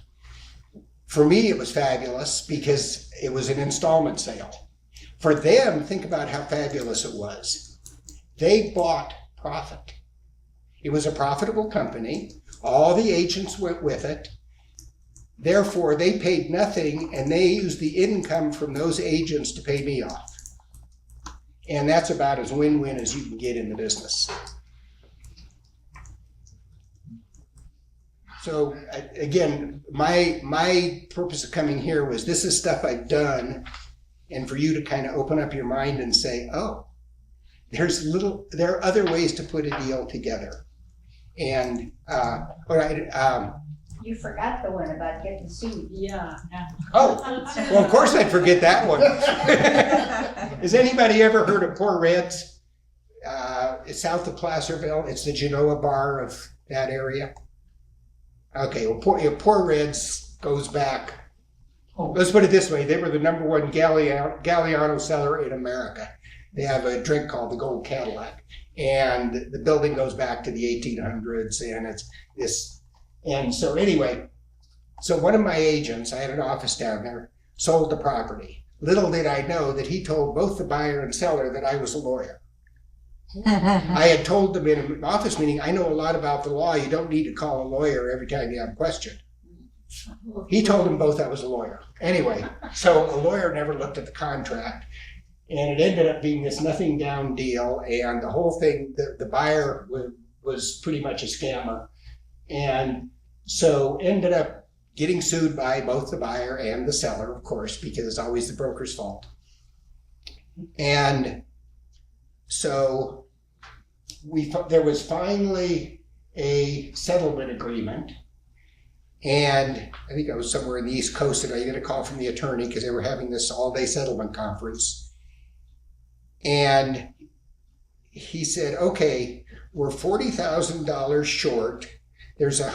For me, it was fabulous because it was an installment sale. For them, think about how fabulous it was. They bought profit. It was a profitable company. All the agents went with it. Therefore, they paid nothing, and they used the income from those agents to pay me off. And that's about as win-win as you can get in the business. So again, my purpose of coming here was this is stuff I've done, and for you to kind of open up your mind and say, oh, there are other ways to put a deal together. And You forgot the one about getting sued. Yeah. oh, well, of course I'd forget that one. Has anybody ever heard of Poor Reds? It's south of Placerville. It's the Genoa bar of that area. Okay, well, Poor Reds goes back. Let's put it this way. They were the number one Galliano seller in America. They have a drink called the Gold Cadillac. And the building goes back to the 1800s. And it's this. And so anyway, so one of my agents, I had an office down there, sold the property. Little did I know that he told both the buyer and seller that I was a lawyer. I had told them in an office meeting, I know a lot about the law. You don't need to call a lawyer every time you have a question. He told them both I was a lawyer. Anyway, so a lawyer never looked at the contract. And it ended up being this nothing down deal. And the whole thing, the buyer was pretty much a scammer. And so ended up getting sued by both the buyer and the seller, of course, because it's always the broker's fault. And so there was finally a settlement agreement. And I think I was somewhere in the East Coast and I got a call from the attorney because they were having this all-day settlement conference. And he said, okay, we're $40,000 short. There's a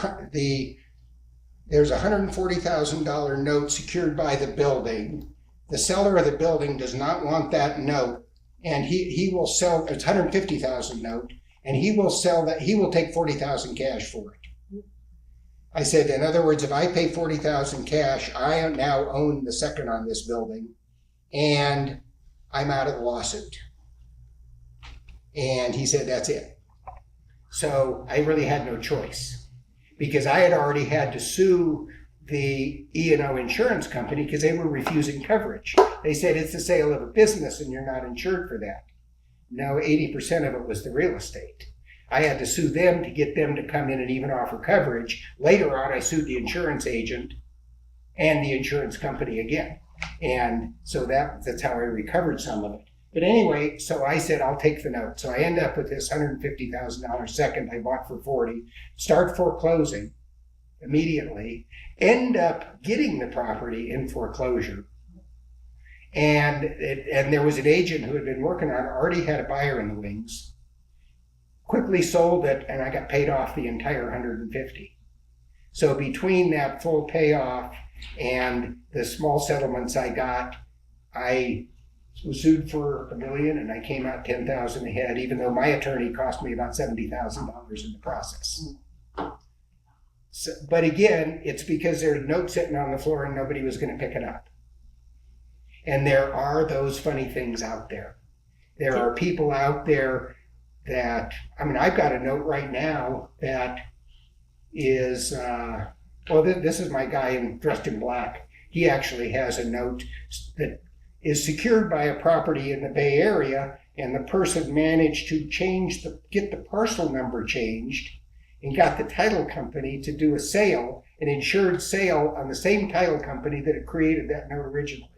$140,000 note secured by the building. The seller of the building does not want that note, and he will sell. It's $150,000 note, and he will sell that. He will take $40,000 cash for it. I said, in other words, if I pay $40,000 cash, I now own the second on this building, and I'm out of the lawsuit. And he said, that's it. So I really had no choice. Because I had already had to sue the E&O insurance company because they were refusing coverage. They said it's the sale of a business and you're not insured for that. No, 80% of it was the real estate. I had to sue them to get them to come in and even offer coverage. Later on, I sued the insurance agent and the insurance company again. And so that's how I recovered some of it. But anyway, so I said, I'll take the note. So I end up with this $150,000 second I bought for $40,000, start foreclosing immediately, end up getting the property in foreclosure. And there was an agent who had been working on it, already had a buyer in the wings, quickly sold it, and I got paid off the entire $150,000. So between that full payoff and the small settlements I got, I was sued for $1 million and I came out $10,000 ahead, even though my attorney cost me about $70,000 in the process. So, but again, it's because there's a note sitting on the floor and nobody was going to pick it up. And there are those funny things out there. There are people out there that, I mean, I've got a note right now that is, well, this is my guy dressed in black. He actually has a note that is secured by a property in the Bay Area, and the person managed to get the parcel number changed and got the title company to do a sale, an insured sale on the same title company that had created that note originally.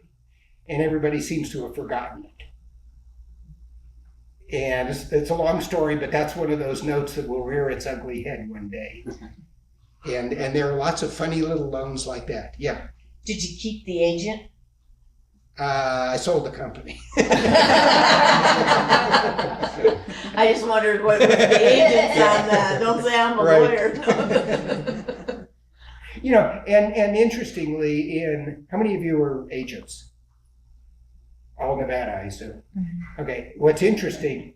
And everybody seems to have forgotten it. And it's a long story, but that's one of those notes that will rear its ugly head one day. And there are lots of funny little loans like that. Yeah. Did you keep the agent? I sold the company. I just wondered what was the agents on that. Don't say I'm a lawyer. You know, and interestingly, how many of you are agents? All Nevada, I assume. Mm-hmm. Okay, what's interesting,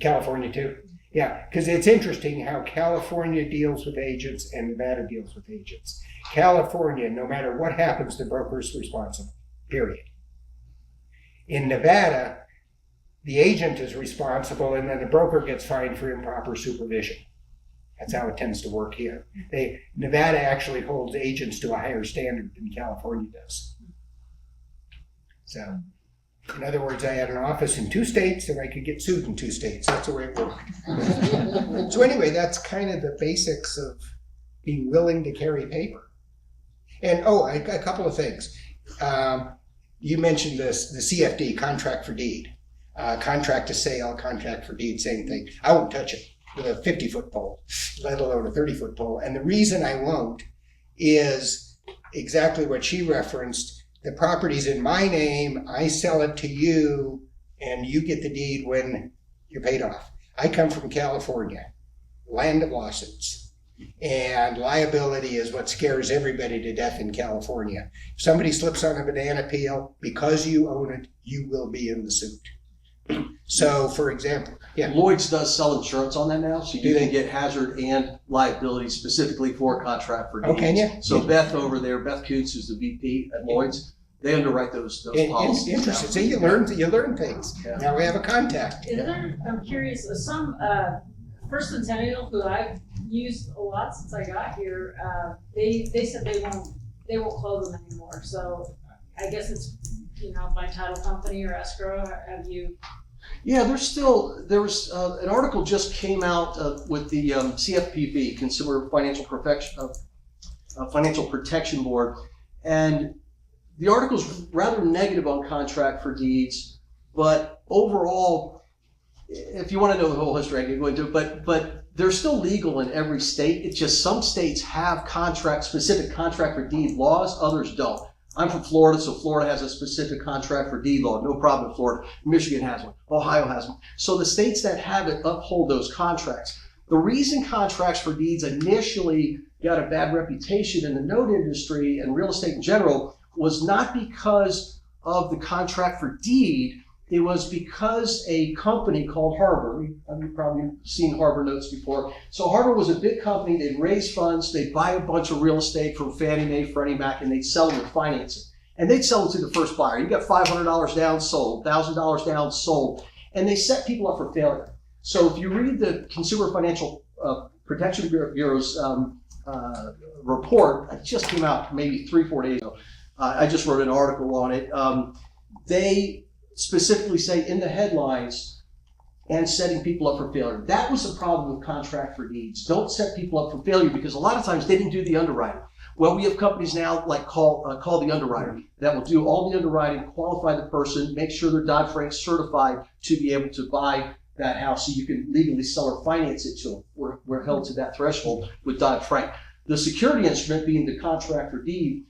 California too. Yeah, because it's interesting how California deals with agents and Nevada deals with agents. California, no matter what happens, the broker is responsible, period. In Nevada, the agent is responsible and then the broker gets fined for improper supervision. That's how it tends to work here. Nevada actually holds agents to a higher standard than California does. So, in other words, I had an office in 2 states and I could get sued in 2 states. That's the way it worked. So anyway, that's kind of the basics of being willing to carry paper. And a couple of things. You mentioned this, the CFD, contract for deed. Contract to sale, contract for deed, same thing. I won't touch it with a 50-foot pole, let alone a 30-foot pole. And the reason I won't is exactly what she referenced. The property's in my name, I sell it to you, and you get the deed when you're paid off. I come from California, land of lawsuits, and liability is what scares everybody to death in California. If somebody slips on a banana peel, because you own it, you will be in the suit. So, for example, Lloyd's does sell insurance on that now, so you can get hazard and liability specifically for a contract for deeds. Oh, can you? So Beth over there, Beth Coots, who's the VP at Lloyd's, they underwrite those policies. Interesting. See, you learn things. Yeah. Now we have a contact. Is there, I'm curious, some First Centennial, who I've used a lot since I got here, they said they won't close them anymore. So I guess it's, by title company or escrow. Have you? Yeah, there was an article just came out with the CFPB, Consumer Financial Protection Board, and the article's rather negative on contract for deeds, but overall, if you want to know the whole history, I can go into it, but they're still legal in every state. It's just some states have specific contract for deed laws, others don't. I'm from Florida, so Florida has a specific contract for deed law. No problem in Florida. Michigan has one. Ohio has one. So the states that have it uphold those contracts. The reason contracts for deeds initially got a bad reputation in the note industry and real estate in general was not because of the contract for deed. It was because a company called Harbor, you've probably seen Harbor notes before. So Harbor was a big company. They'd raise funds. They'd buy a bunch of real estate from Fannie Mae, Freddie Mac, and they'd sell them with financing. And they'd sell it to the first buyer. You got $500 down, sold. $1,000 down, sold. And they set people up for failure. So if you read the Consumer Financial Protection Bureau's report, it just came out maybe 3-4 days ago. I just wrote an article on it. They specifically say in the headlines, and setting people up for failure. That was the problem with contract for deeds. Don't set people up for failure because a lot of times they didn't do the underwriting. Well, we have companies now like Call the Underwriter that will do all the underwriting, qualify the person, make sure they're Dodd-Frank certified to be able to buy that house so you can legally sell or finance it to them. We're held to that threshold with Dodd-Frank. The security instrument, being the contract for deed,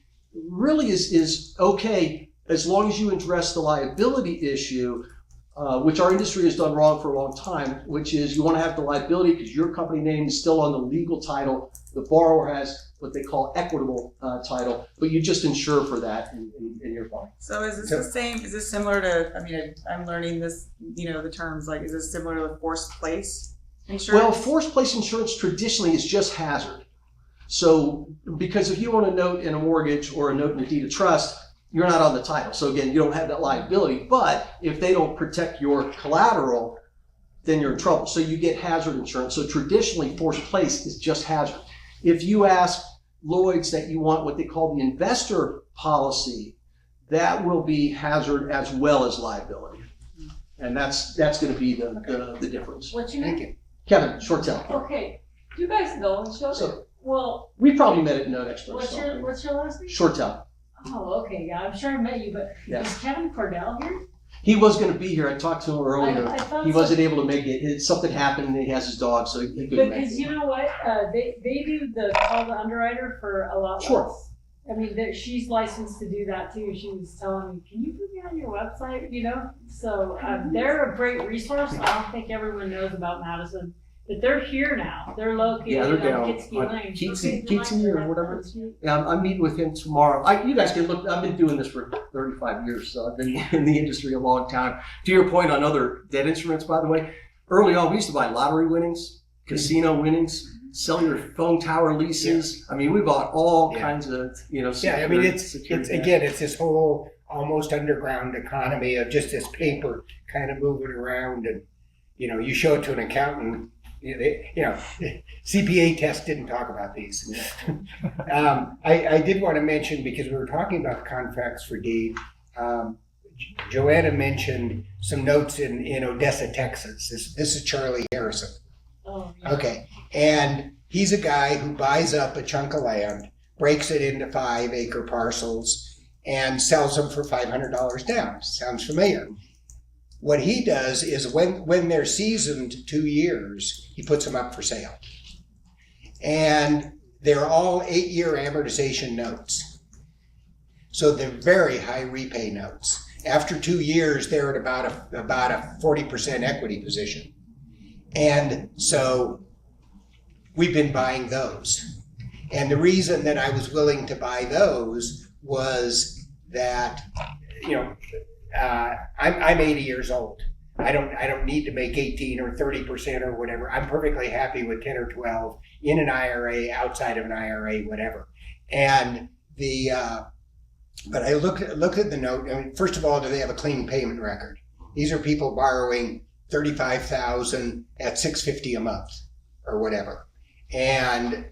really is okay as long as you address the liability issue, which our industry has done wrong for a long time, which is you want to have the liability because your company name is still on the legal title. The borrower has what they call equitable title, but you just insure for that and you're fine. So is this the same? Is this similar to, I'm learning this, the terms, like, is this similar to forced place insurance? Well, forced place insurance traditionally is just hazard. So, because if you own a note in a mortgage or a note in a deed of trust, you're not on the title. So again, you don't have that liability. But if they don't protect your collateral, then you're in trouble. So you get hazard insurance. So traditionally, forced place is just hazard. If you ask Lloyd's that you want what they call the investor policy, that will be hazard as well as liability. And that's going to be the difference. What's your name? Kevin, Shortell. Okay, do you guys know each other? So- Well, We probably met at No Expo. what's your last name? Shortell. Oh, okay, yeah, I'm sure I met you, but Yeah. is Kevin Cordell here? He was going to be here. I talked to him earlier. I thought He so. wasn't able to make it. Something happened and he has his dog, so he couldn't make Because it. you know what, they do call the underwriter for a lot Sure. less. I mean, she's licensed to do that too. She was telling me, can you put me on your website, you know? So, they're a great resource. I don't think everyone knows about Madison, but they're here now. They're located Yeah, they're on down Kitsky on Lane. Keatsy or whatever. Yeah, I'm meeting with him tomorrow. You guys can look. I've been doing this for 35 years, so I've been in the industry a long time. To your point on other debt instruments, by the way, early on we used to buy lottery winnings, casino winnings, cellular phone tower leases. I mean, we bought all kinds of, Yeah, I mean, it's again, it's this whole almost underground economy of just this paper kind of moving around, and you show it to an accountant. CPA test didn't talk about these. I did want to mention, because we were talking about the contracts for deed. Joanna mentioned some notes in Odessa, Texas. This is Charlie Harrison. Oh, yeah. Okay, and he's a guy who buys up a chunk of land, breaks it into 5-acre parcels, and sells them for $500 down. Sounds familiar? What he does is when they're seasoned 2 years, he puts them up for sale. And they're all 8-year amortization notes. So they're very high repay notes. After 2 years, they're at about a 40% equity position. And so we've been buying those. And the reason that I was willing to buy those was that, I'm 80 years old. I don't need to make 18 or 30% or whatever. I'm perfectly happy with 10 or 12 in an IRA, outside of an IRA, whatever. And but I looked at the note. I mean, first of all, do they have a clean payment record? These are people borrowing $35,000 at $650 a month or whatever. And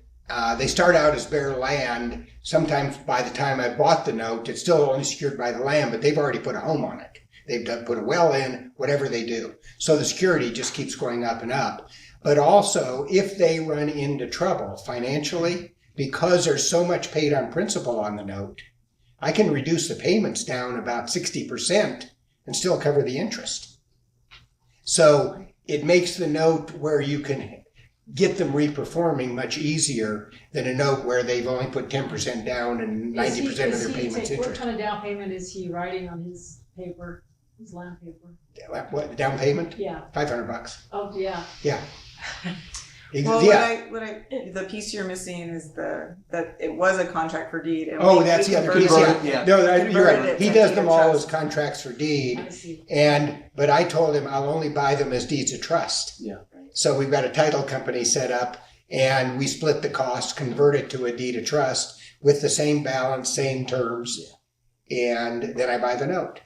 they start out as bare land. Sometimes by the time I bought the note, it's still only secured by the land, but they've already put a home on it. They've put a well in, whatever they do. So the security just keeps going up and up. But also, if they run into trouble financially, because there's so much paid on principal on the note, I can reduce the payments down about 60% and still cover the interest. So it makes the note where you can get them reperforming much easier than a note where they've only put 10% down and 90% of their payments What interest. kind of down payment is he writing on his paper, his land paper? What, down payment? Yeah. $500. Oh, yeah. Yeah. Well, Yeah. the piece you're missing is that it was a contract for deed. And Oh, that's the other piece. converted, Yeah. yeah. No, you're Converted right. it He to does deed them of all trust. as contracts for deed, I see. but I told him I'll only buy them as deeds of trust. Yeah. So we've got a title company set up, and we split the cost, convert it to a deed of trust with the same balance, same terms, and then I buy the note.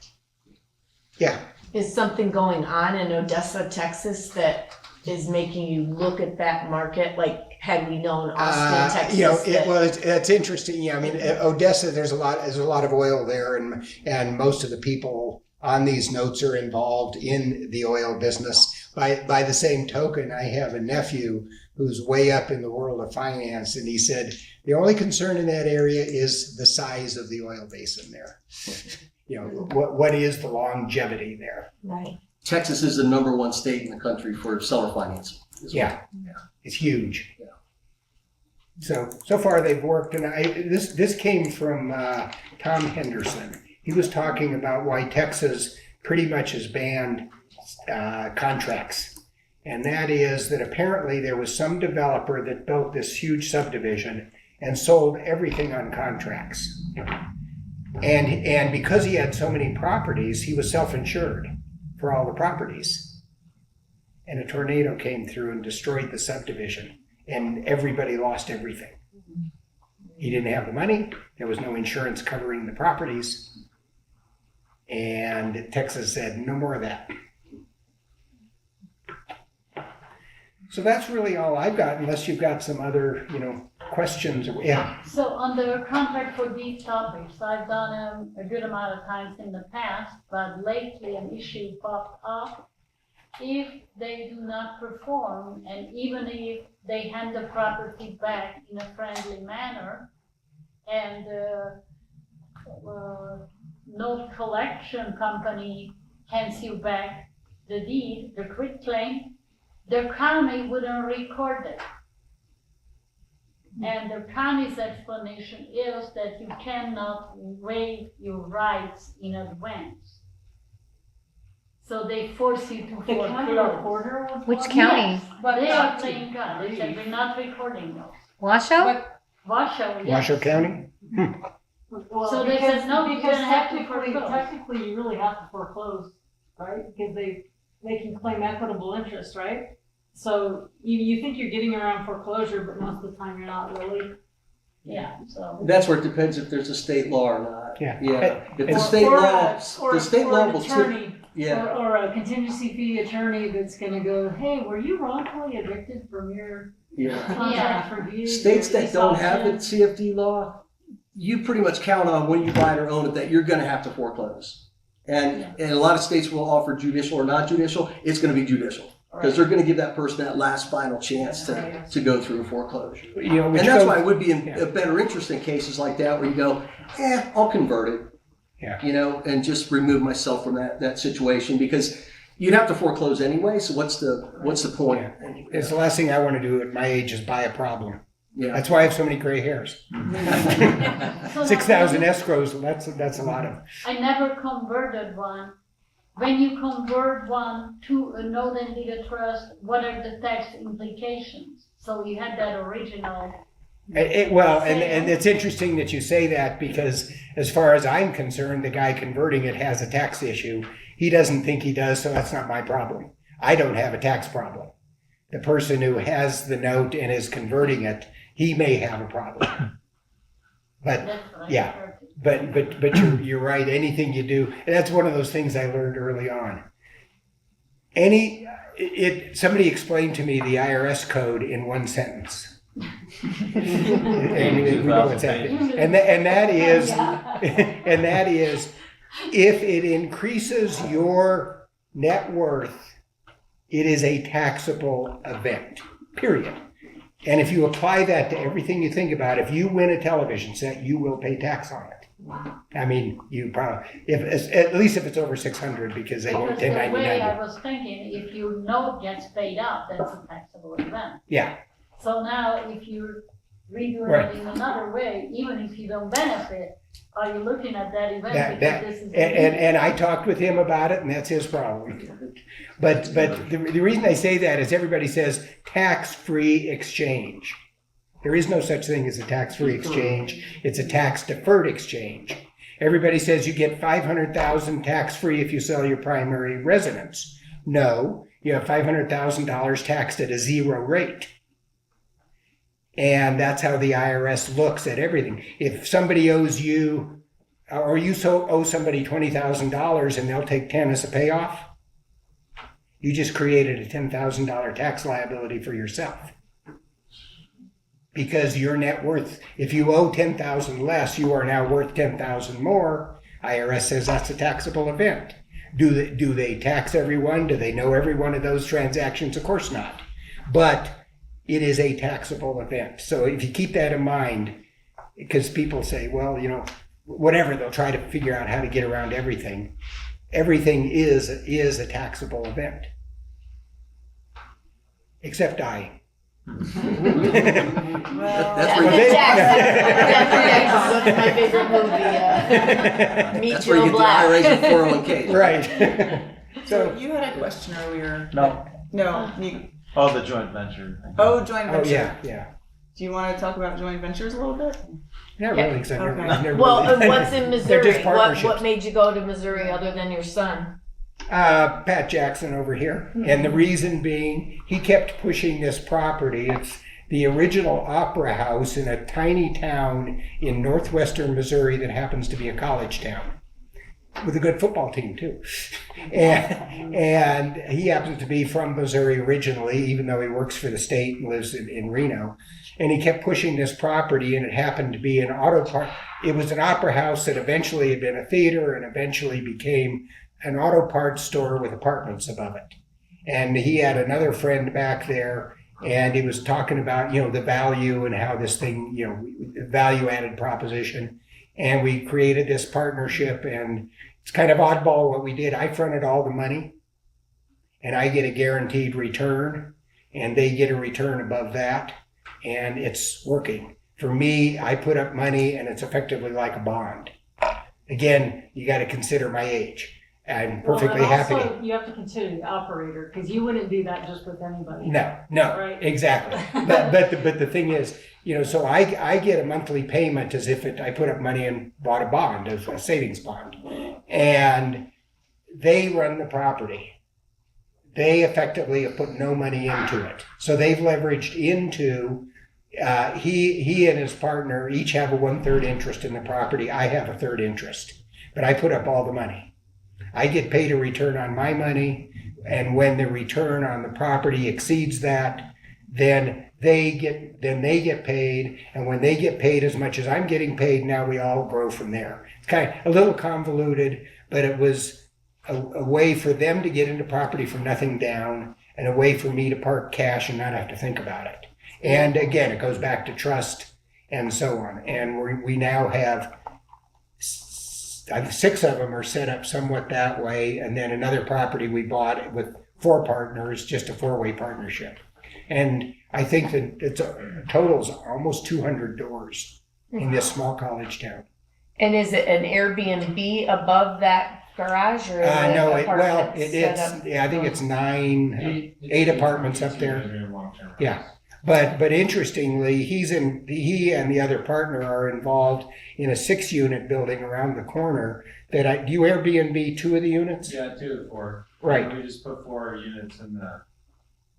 Yeah. Is something going on in Odessa, Texas that is making you look at that market? Like, had we known Austin, Texas? It's interesting. Yeah, I mean, Odessa, there's a lot of oil there, and most of the people on these notes are involved in the oil business. By the same token, I have a nephew who's way up in the world of finance, and he said the only concern in that area is the size of the oil basin there. What is the longevity there? Right. Texas is the #1 state in the country for seller financing. Yeah, it's huge. Yeah. So far they've worked, and this came from Tom Henderson. He was talking about why Texas pretty much has banned contracts, and that is that apparently there was some developer that built this huge subdivision and sold everything on contracts. And because he had so many properties, he was self-insured for all the properties. And a tornado came through and destroyed the subdivision, and everybody lost everything. He didn't have the money. There was no insurance covering the properties. And Texas said, no more of that. So that's really all I've got, unless you've got some other, questions. Yeah. So on the contract for these topics, I've done them a good amount of times in the past, but lately an issue popped up. If they do not perform, and even if they hand the property back in a friendly manner, and note collection company hands you back the deed, the quitclaim, the county wouldn't record it. And the county's explanation is that you cannot waive your rights in advance. So they force you to The county foreclose. recorder was Which one? county? But They are playing God, they said we're not recording those. Washoe? Washoe, yes. Washoe County? Well, So they because- said, no, you're because gonna have to technically- foreclose. Technically, you really have to foreclose, right? Because they can claim equitable interest, right? So you think you're getting around foreclosure, but most of the time you're not really. Yeah, so. That's where it depends if there's a state law or not. Yeah. Yeah. If the Or- state or law, or the state or law an will tip, attorney, yeah. or a contingency fee attorney that's gonna go, hey, were you wrongfully evicted from your Yeah. contract review? States your that don't have the lease CFD law, you pretty much count on when you buy it or own it that you're gonna have to foreclose. And a lot of states will offer judicial or non-judicial, it's gonna be judicial. Because they're gonna give that person that last final chance to go through a foreclosure. Which And that's goes- why it would be Yeah. a better interest in cases like that where you go, I'll convert it. Yeah. And just remove myself from that situation because you'd have to foreclose anyway, so what's the point? It's the last thing I want to do at my age is buy a problem. Yeah. That's why I have so many gray hairs. So 6,000 escrows, that's a lot of. I never converted one. When you convert one to a note and deed of trust, what are the tax implications? So you had that original. And it's interesting that you say that because as far as I'm concerned, the guy converting it has a tax issue. He doesn't think he does, so that's not my problem. I don't have a tax problem. The person who has the note and is converting it, he may have a problem. But That's what I yeah. heard. But you're right. Anything you do, and that's one of those things I learned early on. Somebody explained to me the IRS code in one sentence. And we know what's happening. And that is, if it increases your net worth, it is a taxable event. Period. And if you apply that to everything you think about, if you win a television set, you will pay tax on it. I mean, you probably, at least if it's over 600, because they won't Because the way 1099. I was thinking, if your note gets paid up, that's a taxable event. Yeah. So now if you redo Right. it in another way, even if you don't benefit, are you looking at that event That, because this is. and I talked with him about it, and that's his problem. But the reason I say that is everybody says tax-free exchange. There is no such thing as a tax-free exchange. It's a tax-deferred exchange. Everybody says you get $500,000 tax-free if you sell your primary residence. No, you have $500,000 taxed at a zero rate. And that's how the IRS looks at everything. If somebody owes you, or you owe somebody $20,000 and they'll take 10 as a payoff, you just created a $10,000 tax liability for yourself. Because your net worth, if you owe 10,000 less, you are now worth 10,000 more. IRS says that's a taxable event. Do they tax everyone? Do they know every one of those transactions? Of course not. But it is a taxable event. So if you keep that in mind, because people say, well, whatever, they'll try to figure out how to get around everything. Everything is a taxable event. Except dying. That's That's where you my favorite movie, Meet that's where you Joe get the Black. IRAs and 401ks. Right. So you had a question earlier. No. No. Oh, the joint venture thing. Joint Oh, venture. yeah. Do you want to talk about joint ventures a little bit? Not really, because I've Okay. never Well, really- what's in They're Missouri? just What partnerships. made you go to Missouri other than your son? Pat Jackson over here. And the reason being, he kept pushing this property. It's the original opera house in a tiny town in northwestern Missouri that happens to be a college town with a good football team, too. And he happens to be from Missouri originally, even though he works for the state and lives in Reno. And he kept pushing this property, and it happened to be an auto park. It was an opera house that eventually had been a theater and eventually became an auto parts store with apartments above it. And he had another friend back there, and he was talking about, the value and how this thing, value added proposition. And we created this partnership, and it's kind of oddball what we did. I fronted all the money, and I get a guaranteed return, and they get a return above that, and it's working. For me, I put up money, and it's effectively like a bond. Again, you got to consider my age. I'm perfectly happy. Also, you have to consider the operator, because you wouldn't do that just with anybody. No, Right. exactly. but the thing is, so I get a monthly payment as if I put up money and bought a bond, a savings bond, and they run the property. They effectively have put no money into it, so they've leveraged into. He and his partner each have a 1/3 interest in the property. I have a 1/3 interest, but I put up all the money. I get paid a return on my money, and when the return on the property exceeds that, then they get paid, and when they get paid as much as I'm getting paid, now we all grow from there. It's kind of a little convoluted, but it was a way for them to get into property from nothing down, and a way for me to park cash and not have to think about it. And again, it goes back to trust and so on. And we now have 6 of them are set up somewhat that way, and then another property we bought with 4 partners, just a 4-way partnership. And I think that it totals almost 200 doors in this small college town. And is it an Airbnb above that garage, or is it No, apartments set up? I think it's 8 apartments up there. Yeah. But interestingly, he and the other partner are involved in a 6-unit building around the corner. Do you Airbnb 2 of the units? Yeah, 2 of the 4. Right. We just put 4 units in the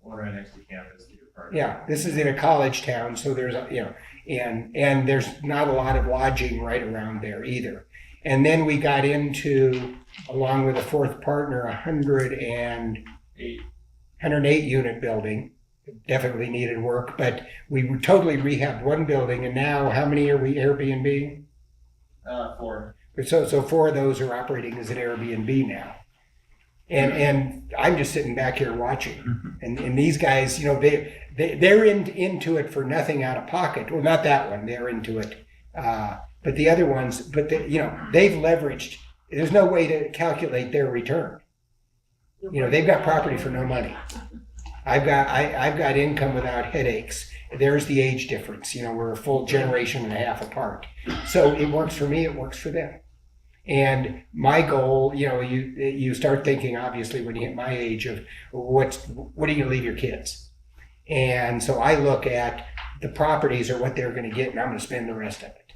one right next to campus. Yeah, this is in a college town, so there's and there's not a lot of lodging right around there either. And then we got into, along with a 4th partner, 108 unit building. Definitely needed work, but we totally rehabbed one building, and now how many are we Airbnb? 4. So 4 of those are operating as an Airbnb now. And I'm just sitting back here watching. And these guys, they're into it for nothing out of pocket. Well, not that one, they're into it. But the other ones, they've leveraged. There's no way to calculate their return. They've got property for no money. I've got income without headaches. There's the age difference. We're a full generation and a half apart. So it works for me, it works for them. And my goal, you start thinking, obviously, when you hit my age, of what are you going to leave your kids? And so I look at the properties are what they're going to get, and I'm going to spend the rest of it.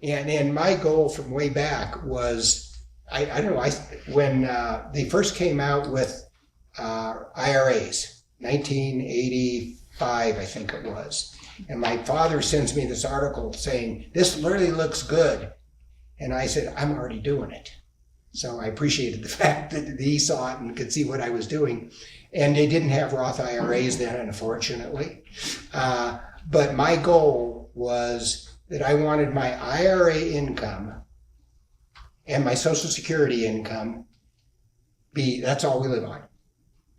And my goal from way back was, I don't know, when they first came out with IRAs, 1985, I think it was. And my father sends me this article saying, this really looks good. And I said, I'm already doing it. So I appreciated the fact that he saw it and could see what I was doing. And they didn't have Roth IRAs then, unfortunately. But my goal was that I wanted my IRA income and my Social Security income that's all we live on.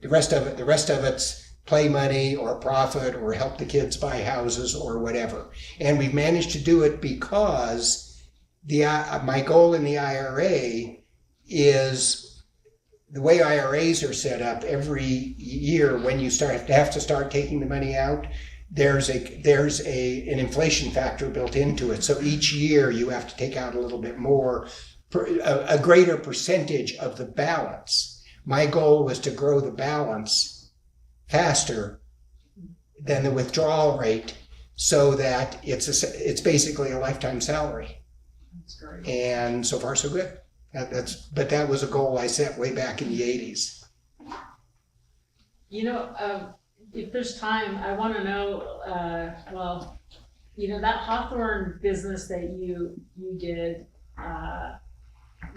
The rest of it's play money or profit or help the kids buy houses or whatever. And we've managed to do it because my goal in the IRA is the way IRAs are set up. Every year when you have to start taking the money out, there's an inflation factor built into it. So each year you have to take out a little bit more, a greater percentage of the balance. My goal was to grow the balance faster than the withdrawal rate, so that it's basically a lifetime salary. That's great. And so far so good. But that was a goal I set way back in the 80s. If there's time, I want to know. That Hawthorne business that you did.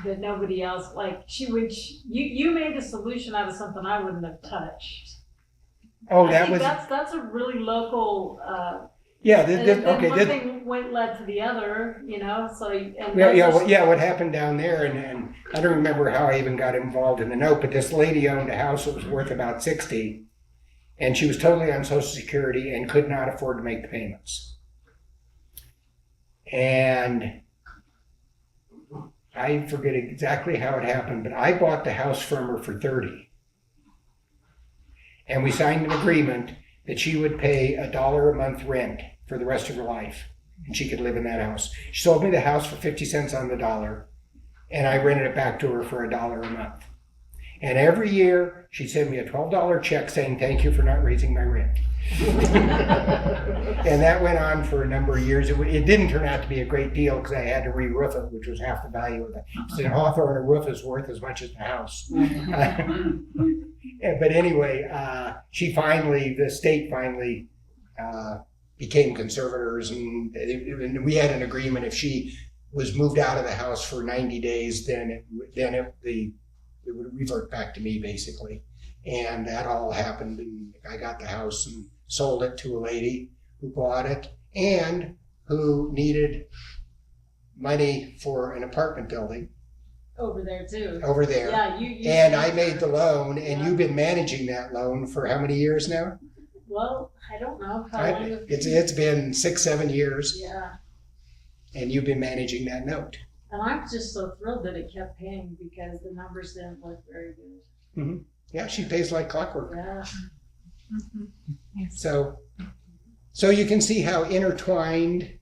that nobody else, like, you made a solution out of something I wouldn't have touched. Oh, I that think was, that's a really local, yeah, and then okay, one thing led to the other, so, and what happened down there, and I don't remember how I even got involved in the note, but this lady owned a house that was worth about 60, and she was totally on Social Security and could not afford to make the payments. And I forget exactly how it happened, but I bought the house from her for 30. And we signed an agreement that she would pay $1 a month rent for the rest of her life, and she could live in that house. She sold me the house for 50 cents on the dollar, and I rented it back to her for $1 a month. And every year, she'd send me a $12 check saying, thank you for not raising my rent. And that went on for a number of years. It didn't turn out to be a great deal because I had to re-roof it, which was half the value of it. So in Hawthorne, a roof is worth as much as the house. But anyway, the state finally became conservators, and we had an agreement if she was moved out of the house for 90 days, then it would revert back to me, basically. And that all happened, and I got the house and sold it to a lady who bought it and who needed money for an apartment building over there too. over there. Yeah, you And I made the loan, and you've been managing that loan for how many years now? Well, I don't know how long. It's been 6-7 years, Yeah, and you've been managing that note. and I'm just so thrilled that it kept paying because the numbers didn't look very good. Yeah, she pays like clockwork. Yeah. So you can see how intertwined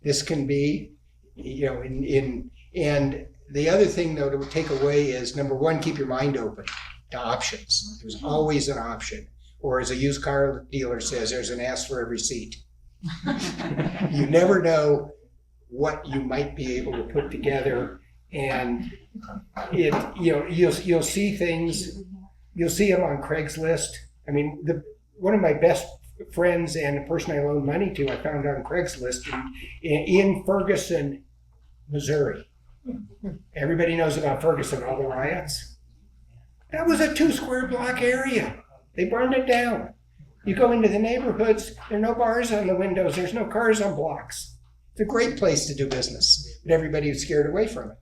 this can be, and the other thing though to take away is, number one, keep your mind open to options. There's always an option. Or as a used car dealer says, there's an ass for every seat. You never know what you might be able to put together, and you'll see things. You'll see them on Craigslist. I mean, one of my best friends and the person I loaned money to, I found on Craigslist in Ferguson, Missouri. Everybody knows about Ferguson, all the riots. That was a 2 square block area. They burned it down. You go into the neighborhoods, there are no bars on the windows, there's no cars on blocks. It's a great place to do business, but everybody was scared away from it.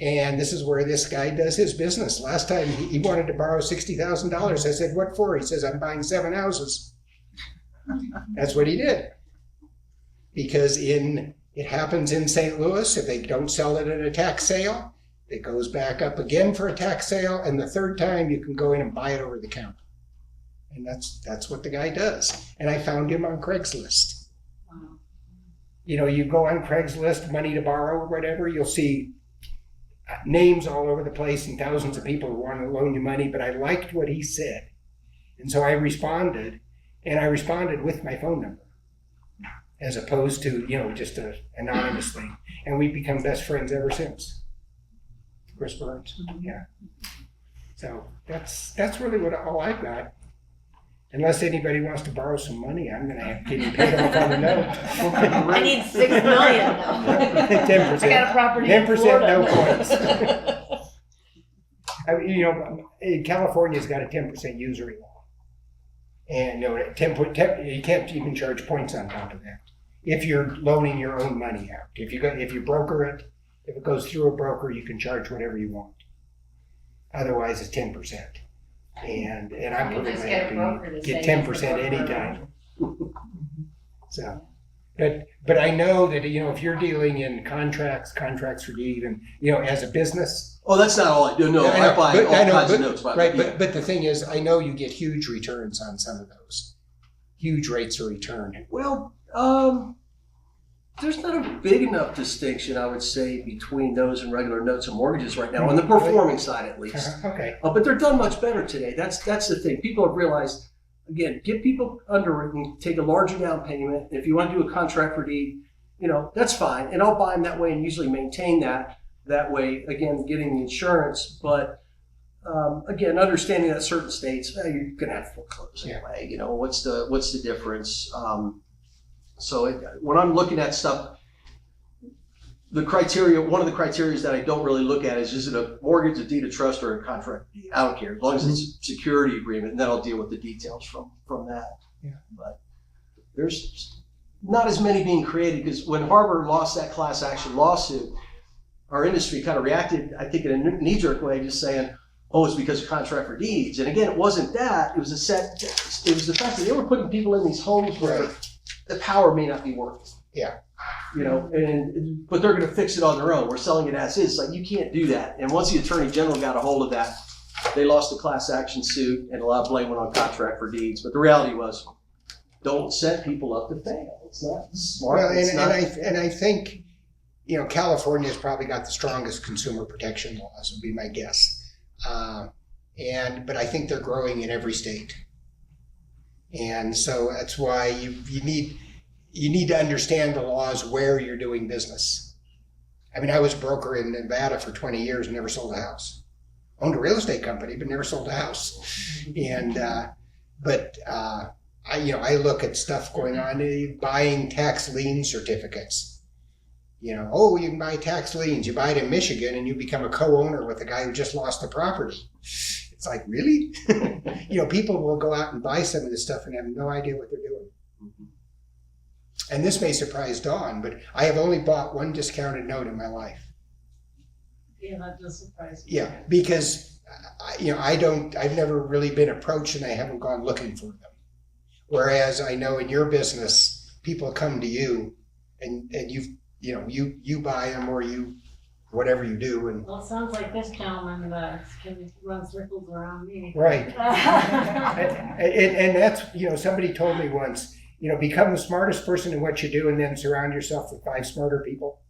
And this is where this guy does his business. Last time he wanted to borrow $60,000. I said, what for? He says, I'm buying 7 houses. That's what he did. Because it happens in St. Louis. If they don't sell it at a tax sale, it goes back up again for a tax sale. And the third time you can go in and buy it over the counter. And that's what the guy does. And I found him on Craigslist. Wow. You go on Craigslist, money to borrow or whatever, you'll see names all over the place and thousands of people who want to loan you money, but I liked what he said. And so I responded, and I responded with my phone number as opposed to, just an anonymous thing. And we've become best friends ever since. Chris Burns, yeah. So that's really all I've got. Unless anybody wants to borrow some money, I'm going to have to get paid off on the note. I need $6 million now. 10%. I got a property in 10% Florida. no points. I mean, California's got a 10% usury law, and 10 you can't even charge points on top of that if you're loaning your own money out. If you broker it, if it goes through a broker, you can charge whatever you want. Otherwise, it's 10%. And I'm You perfectly just get a happy broker to to get say 10% it's a broker. anytime. So, but I know that if you're dealing in contracts for deed, and as a business. Oh, that's not all I do. No, I buy all kinds of notes. Right, but the thing is, I know you get huge returns on some of those. Huge rates of return. Well, there's not a big enough distinction, I would say, between those and regular notes and mortgages right now, on the performing side at least. Okay. But they're done much better today. That's the thing. People have realized, again, get people underwritten, take a larger down payment. If you want to do a contract for deed, that's fine. And I'll buy them that way and usually maintain that way, again, getting the insurance. But again, understanding that certain states, you're going to have to foreclose anyway. What's the difference? So when I'm looking at stuff, the criteria, one of the criteria that I don't really look at is it a mortgage, a deed of trust, or a contract? I don't care, as long as it's a security agreement, and then I'll deal with the details from that. Yeah. But there's not as many being created, because when Harbor lost that class action lawsuit, our industry kind of reacted, I think, in a knee-jerk way, just saying, oh, it's because of contract for deeds. And again, it wasn't that. It was the fact that they were putting people in these homes where the power may not be working. Yeah. You know, but they're going to fix it on their own. We're selling it as is. Like, you can't do that. And once the Attorney General got a hold of that, they lost the class action suit, and a lot of blame went on contract for deeds. But the reality was, don't set people up to fail. It's not smart. Well, and I think, you know, California's probably got the strongest consumer protection laws, would be my guess. But I think they're growing in every state. And so that's why you need to understand the laws where you're doing business. I mean, I was a broker in Nevada for 20 years and never sold a house. Owned a real estate company, but never sold a house. And I look at stuff going on, buying tax lien certificates. You know, oh, you can buy tax liens. You buy it in Michigan and you become a co-owner with a guy who just lost the property. It's like, really? You know, people will go out and buy some of this stuff and have no idea what they're doing. And this may surprise Dawn, but I have only bought one discounted note in my life. Yeah, that does surprise me. Yeah, because I've never really been approached and I haven't gone looking for them. Whereas I know in your business, people come to you and you buy them, or you, whatever you do. And Well, it sounds like this gentleman can run circles around me. right. and that's, you know, somebody told me once, you know, become the smartest person in what you do and then surround yourself with 5 smarter people.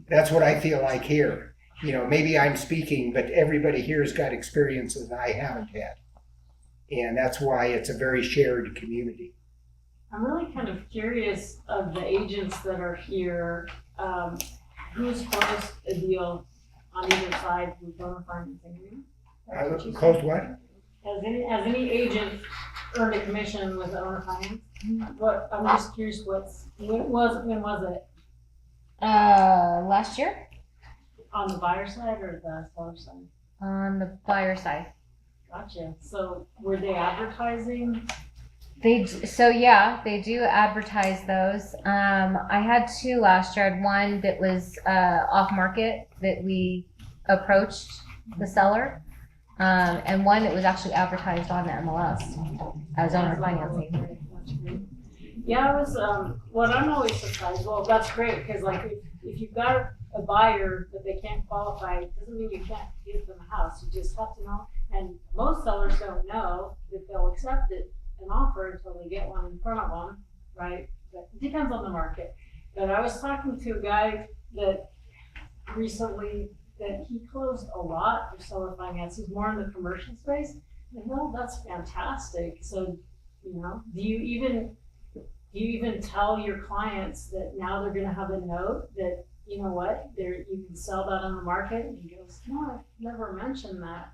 That's what I feel like here. You know, maybe I'm speaking, but everybody here has got experiences I haven't had. And that's why it's a very shared community. I'm really kind of curious of the agents that are here, who's closed a deal on either side with donor financing? Closed what? Has any agent earned a commission with owner finance? What, I'm just curious, when was it? Last year On the buyer side or the seller side? on the buyer side. Gotcha. So were they advertising? They do advertise those. I had 2 last year. I had one that was off market that we approached the seller, and one that was actually advertised on the MLS as owner financing. Yeah, I was, what I'm always surprised, well, that's great, because like, if you've got a buyer that they can't qualify, it doesn't mean you can't give them a house, you just have to know, and most sellers don't know that they'll accept it, an offer until they get one in front of them, right? But it depends on the market. But I was talking to a guy that recently, that he closed a lot of seller finance, he's more in the commercial space, and well, that's fantastic. So, you know, do you even tell your clients that now they're gonna have a note that, you know what, you can sell that on the market? And he goes, no, I've never mentioned that.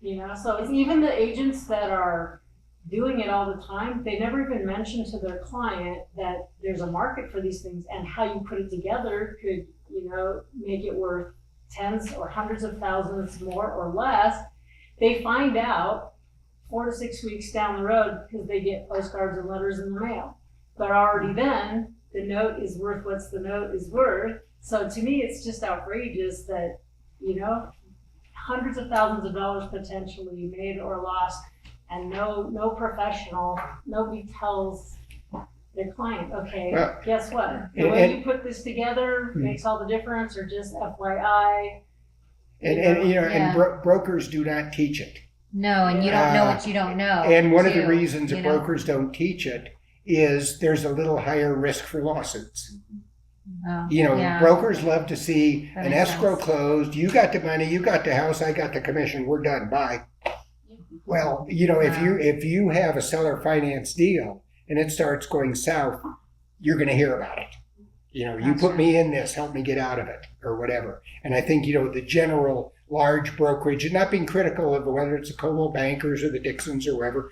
You know, so it's even the agents that are doing it all the time, they never even mention to their client that there's a market for these things, and how you put it together could, you know, make it worth tens or hundreds of thousands more or less. They find out 4 to 6 weeks down the road because they get postcards and letters in the mail. But already then, the note is worth what the note is worth. So to me, it's just outrageous that, you know, hundreds of thousands of dollars potentially made or lost, and no professional, nobody tells their client, okay, Well, guess what? The way you put this together makes all the difference, or just FYI. And brokers do not teach it. No, and you don't know what you don't know. And one of the too, reasons you that know? brokers don't teach it is there's a little higher risk for lawsuits. Oh, You know, yeah. brokers love to see That an makes escrow sense. closed. You got the money, you got the house, I got the commission, we're done, bye. Well, you know, if you have a seller finance deal and it starts going south, you're going to hear about it. You know, you That's put me in this, help me get out of it, or whatever. And I think, you know, the general large brokerage, and not being critical of whether it's the Coldwell Bankers or the Dixons or whoever,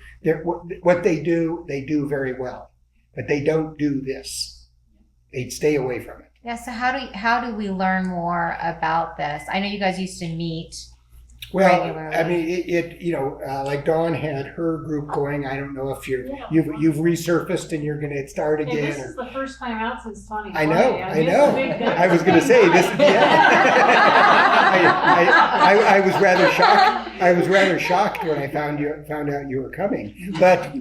what they do very well. But they don't do this. They stay away from it. Yeah, so how do we learn more about this? I know you guys used to meet Well, regularly. I mean, like Dawn had her group going. I don't know if you've resurfaced and you're going to start And again. this is the first time out since 2020. I know. It's a big I was going to say this. I was rather shocked. I was rather shocked when I found out you were coming. But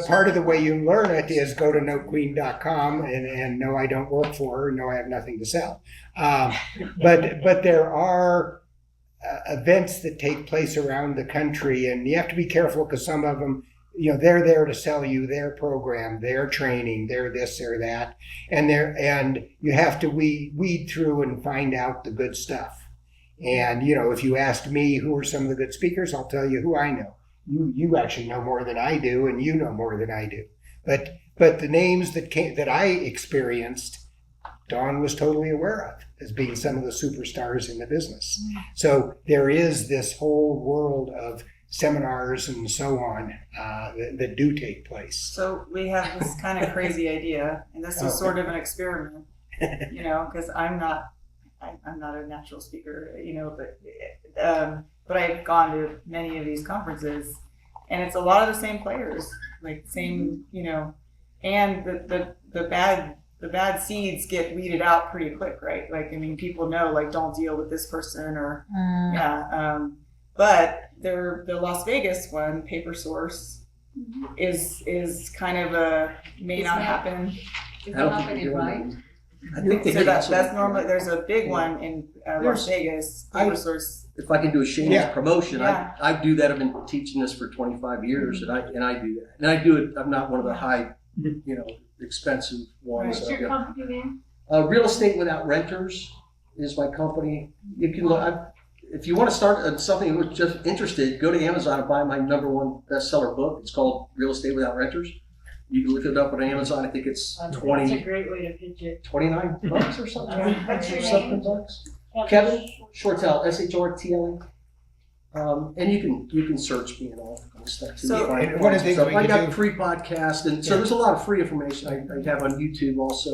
part of the way you learn it is go to notequeen.com and no, I don't work for her. No, I have nothing to sell. But there are events that take place around the country, and you have to be careful because some of them, they're there to sell you their program, their training, their this, their that, and you have to weed through and find out the good stuff. And if you asked me who are some of the good speakers, I'll tell you who I know. You actually know more than I do, and you know more than I do. But the names that I experienced, Dawn was totally aware of as being some of the superstars in the business. So there is this whole world of seminars and so on that do take place. So we have this kind of crazy idea, and this is sort of an experiment, because I'm not a natural speaker, but I've gone to many of these conferences, and it's a lot of the same players, like same, and the bad seeds get weeded out pretty quick, right? Like, I mean, people know, like, don't deal with this person or, but the Las Vegas one, Paper Source, is kind of may not happen. Is that not been right? I think they So did that's that. normally, there's a big one in Las Vegas, Paper Source. If I can do a shameless promotion, Yeah. I do that. I've been teaching this for 25 years, and I do that. And I do it. I'm not one of the high, expensive ones. What's your company name? Real Estate Without Renters is my company. You can look. If you want to start something that's just interested, go to Amazon and buy my #1 bestseller book. It's called Real Estate Without Renters. You can look it up on Amazon. I think it's That's a 20, great way to pitch it. $29 or something. What's your Something name? bucks. Kevin Shortell, SHRTLE. And you can search me and all that stuff too. So- And one of the things we I can got do- free podcast, and so there's a lot of free information I have on YouTube also.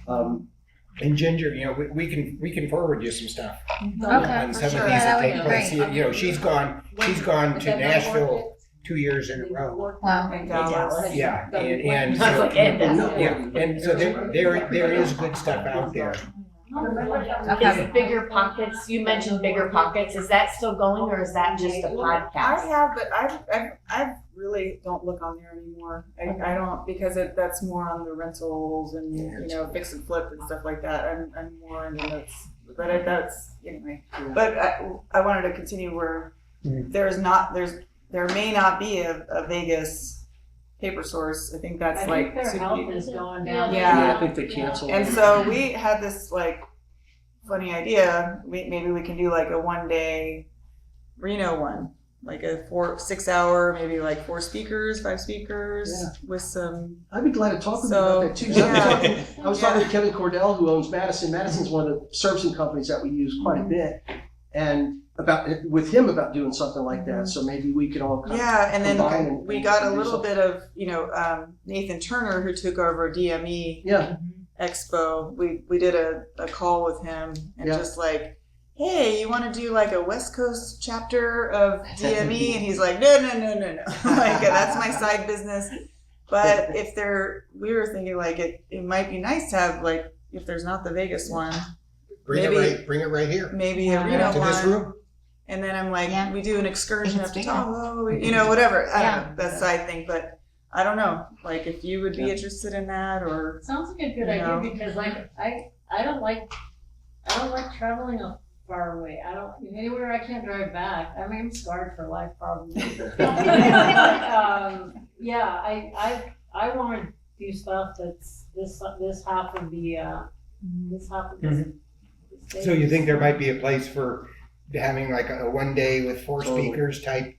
But And Ginger, we can forward you some stuff Okay, on for some sure. of these Yeah, that that would take be place. great. She's gone to Nashville 2 years in a row. Wow. In Dallas. Yeah, and I was like, and that's- yeah, and so there is good stuff out there. Is Bigger Pockets, you mentioned Bigger Pockets, is that still going or is that just a I podcast? have, but I really don't look on there anymore. I don't, because that's more on the rentals and fix and flip and stuff like that. I'm more in the notes, but that's anyway. But I wanted to continue where there may not be a Vegas Paper Source. I think that's I like think their health is going down. Yeah. I think they canceled. And so we had this like funny idea. Maybe we can do like a 1-day Reno one, like a 6 hour, maybe like 5 speakers with some. I'd be glad to talk with you So, about that too. yeah. I was talking to Kevin Cordell, who owns Madison. Madison's one of the servicing companies that we use quite a bit, and with him about doing something like that. So maybe we could all Yeah, and combine then and we got a do little something. bit of Nathan Turner, who took over DME Yeah, Expo. We did a call with him and Yeah. just like, hey, you want to do like a West Coast chapter of DME? And he's like, no. Like, that's my side business. But we were thinking like it might be nice to have like, if there's not the Vegas one, Bring it right here maybe a Reno to this one. room. And then I'm like, Yeah. we do an excursion It's up to bigger. Tahoe, whatever. I Yeah. don't know, that side thing, but I don't know, like if you would be Yeah. interested in that or. Sounds like a good No. idea because like I don't like traveling far away. Anywhere I can't drive back. I mean, I'm scarred for life probably. Yeah, I want to do stuff that's this half of the this half of this. So you think there might be a place for having like a 1 day with 4 Totally. speakers type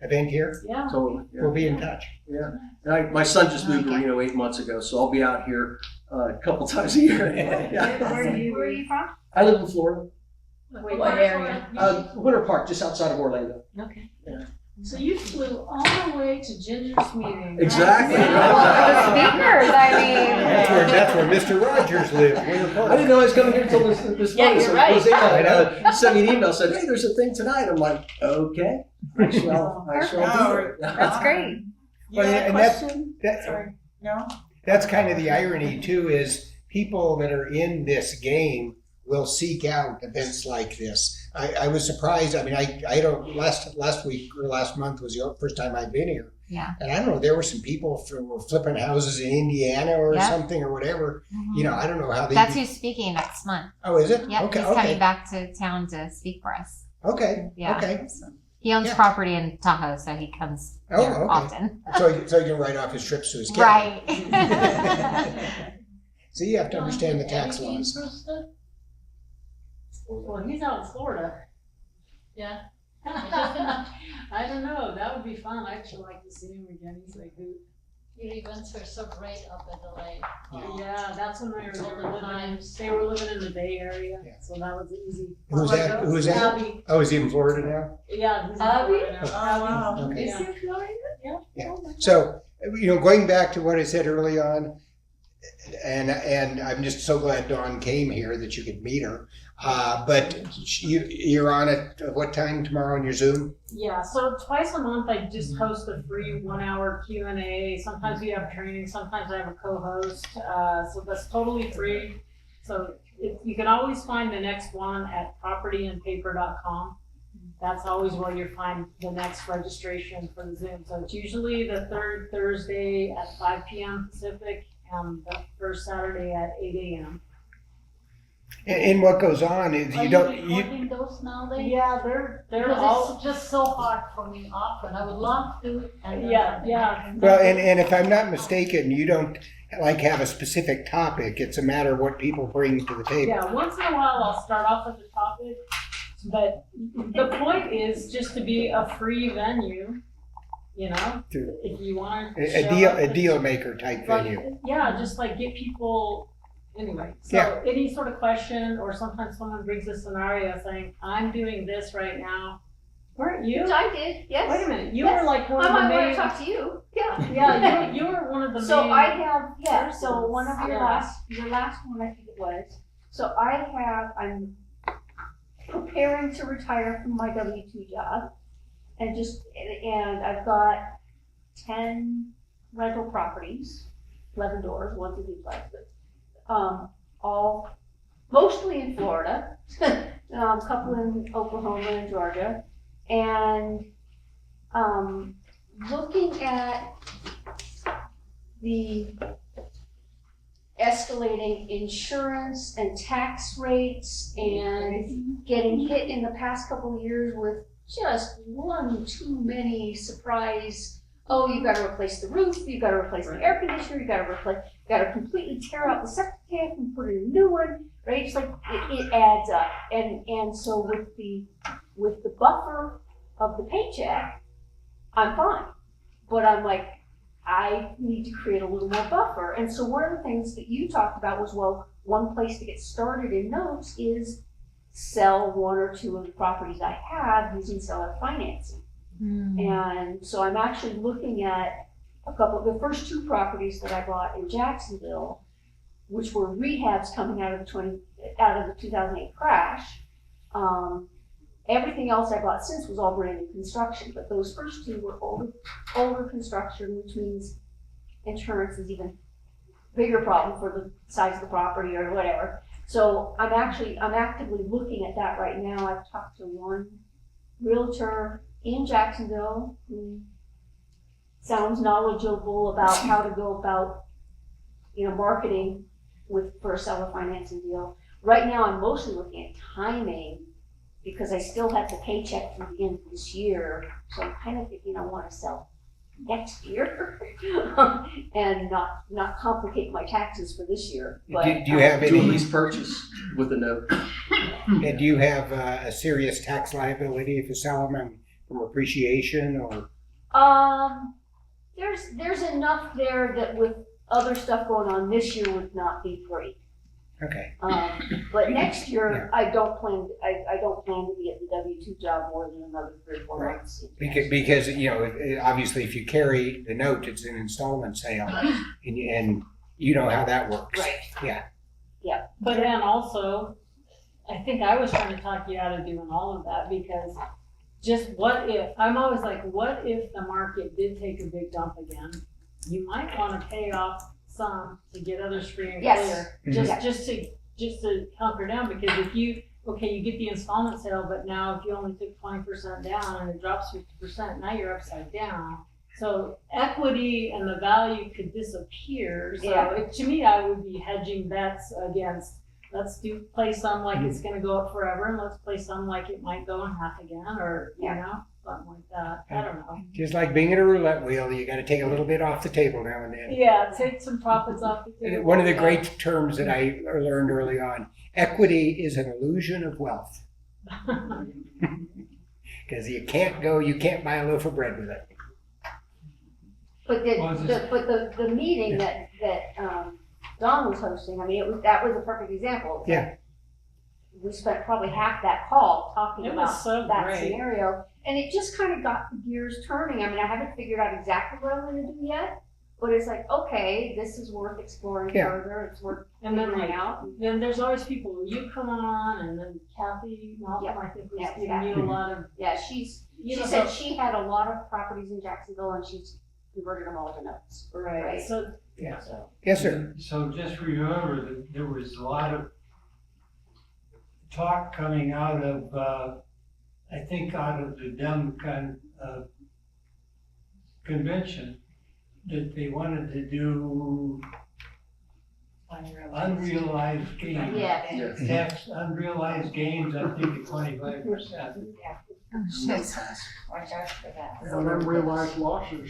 event here? Yeah. totally. Yeah. We'll be in touch. And my son just moved to Reno 8 months ago, so I'll be out here a couple times a year. Where are you from? I live in Florida, What area? Winter Park, just outside of Orlando. Okay. So you flew all the way to Ginger's meeting. Exactly. Well, the speakers, I mean. That's where Mr. Rogers lived. I didn't know I was coming here until this Yeah, morning. you're So right. Rosanna sent me an email, said, hey, there's a thing tonight. I'm like, okay, I shall be there. That's great. You had a and that's- question? that- Sorry, no? That's kind of the irony too, is people that are in this game will seek out events like this. I was surprised. I mean, I don't, last week or last month was the first time I'd been here. Yeah. And I don't know, there were some people who were flipping houses in Indiana or Yep. something or whatever. You know, I don't know how they. That's who's speaking next month. Oh, is it? Yep, Okay. he's coming back to town to speak for us. Okay. Yeah. Okay. He owns Yeah. property in Tahoe, so he comes Oh, here okay. often. So you can write off his trips to his cabin. Right. So you have to understand the tax Anything laws. interested? Well, he's out in Florida. Yeah. I don't know, that would be fun, I'd actually like to see him again, he's like, who? Your events are so great up at the lake. Yeah, that's when they All were the living, times. they were living in the Bay Area, Yeah. so that was easy. Who's that? Who's that? Abby, Oh, is he in Florida now? yeah, he's in Abby? Florida now. Oh, wow. Okay. Yeah. Florida? Yeah. So, going back to what I said early on, and I'm just so glad Dawn came here that you could meet her. But you're on at what time tomorrow on your Zoom? Yeah, so twice a month I just host a free 1 hour Q&A. Sometimes we have training, sometimes I have a co-host. So that's totally free. So you can always find the next one at propertyandpaper.com. That's always where you find the next registration for the Zoom. So it's usually the third Thursday at 5 p.m. Pacific and the first Saturday at 8 a.m. And what goes on is Are you you don't. recording those nowadays? Yeah, they're Because all, it's just so hard for me often. I would love to. And yeah. Well, and if I'm not mistaken, you don't like have a specific topic. It's a matter of what people bring to the table. Yeah, once in a while I'll start off with a topic, but the point is just to be a free venue, you know, To- if you want A deal maker type venue. Yeah, just like get people, anyway. So Yeah. any sort of question, or sometimes someone brings a scenario saying, I'm doing this right now. Weren't you? Which I did, yes. Wait a minute, you Yes. were like one I of the might want main. to talk to you, yeah. Yeah, you were one of the So main. I have, yeah, so one of your Yeah. your last one, I think it was. So I'm preparing to retire from my W-2 job. And I've got 10 rental properties, 11 doors, one's a duplex, but, all mostly in Florida, a couple in Oklahoma and Georgia. And, looking at the escalating insurance and tax rates and getting hit in the past couple of years with just one too many surprise. Oh, you gotta replace the roof, you gotta replace the air conditioner, you gotta completely tear out the septic tank and put in a new one, right? It's like, it adds up. And so with the buffer of the paycheck, I'm fine. But I'm like, I need to create a little more buffer. And so one of the things that you talked about was, well, one place to get started in notes is sell one or two of the properties I have using seller financing. And so I'm actually looking at a couple of the first two properties that I bought in Jacksonville, which were rehabs coming out of the 2008 crash. Everything else I bought since was all brand new construction, but those first two were older construction, which means insurance is even bigger problem for the size of the property or whatever. So I'm actively looking at that right now. I've talked to one realtor in Jacksonville who sounds knowledgeable about how to go about, marketing for a seller financing deal. Right now, I'm mostly looking at timing because I still have the paycheck through the end of this year. So I'm kind of thinking I want to sell next year and not complicate my taxes for this year. But Do you have Do a any? lease purchase with a note. And do you have a serious tax liability if you sell them from appreciation or? there's enough there that with other stuff going on this year would not be great. Okay. But next year, I don't plan to be at the W-2 job more than another 3 or 4 Right. months. Because obviously, if you carry the note, it's an installment sale, and you know how that works. Right. Yeah. But then also, I think I was trying to talk you out of doing all of that because just what if, I'm always like, what if the market did take a big dump again? You might want to pay off some to get others free and Yes. clear. Mhm. Just to hunker down, because if you get the installment sale, but now if you only took 20% down and it drops 50%, now you're upside down. So equity and the value could disappear. So Yeah. to me, I would be hedging bets against, play some like it's gonna go up forever, and let's play some like it might go in half again, or, you know, something like that. I don't know. Just like being at a roulette wheel, you got to take a little bit off the table now and then. Yeah, take some profits off the table. One of the great terms that I learned early on: equity is an illusion of wealth, because you can't buy a loaf of bread with it. But the meeting that Don was hosting, I mean, that was a perfect example. It's Yeah. like, we spent probably half that call talking It was about so that great. scenario, and it just kind of got the gears turning. I mean, I haven't figured out exactly what I'm going to do yet, but it's like, okay, this is worth exploring Yeah. further. It's worth And then figuring like, out. then there's always people, you come on, and then Kathy Malcolm, Yep. I think, was Yep, giving Kathy. you a lot of, Yeah, she you know, said so- she had a lot of properties in Jacksonville, and she's converted them all to notes. right, Right. so. Yeah. So, Yes, sir. So just remember that there was a lot of talk coming out of, I think out of the convention, that they wanted to do unrealized gains. Yeah. Tax unrealized gains, I think at 25%. Watch out for that. And unrealized losses.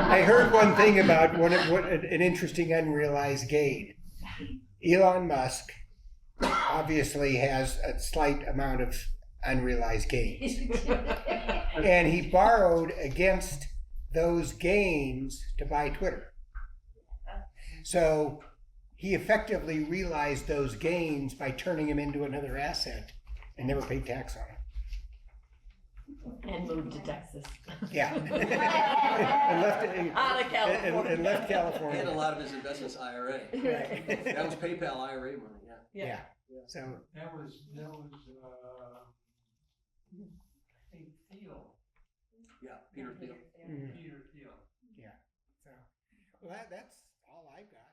I heard one thing about an interesting unrealized gain. Elon Musk obviously has a slight amount of unrealized gains, and he borrowed against those gains to buy Twitter. So he effectively realized those gains by turning them into another asset and never paid tax on it. And moved to Texas. Yeah. and left Out of California. and left And a California. lot of his investments IRA. That was PayPal IRA money, yeah. Yeah. So That was, I think Thiel, Yeah, Peter Thiel. mm, Peter Thiel. so well, that's all I've got.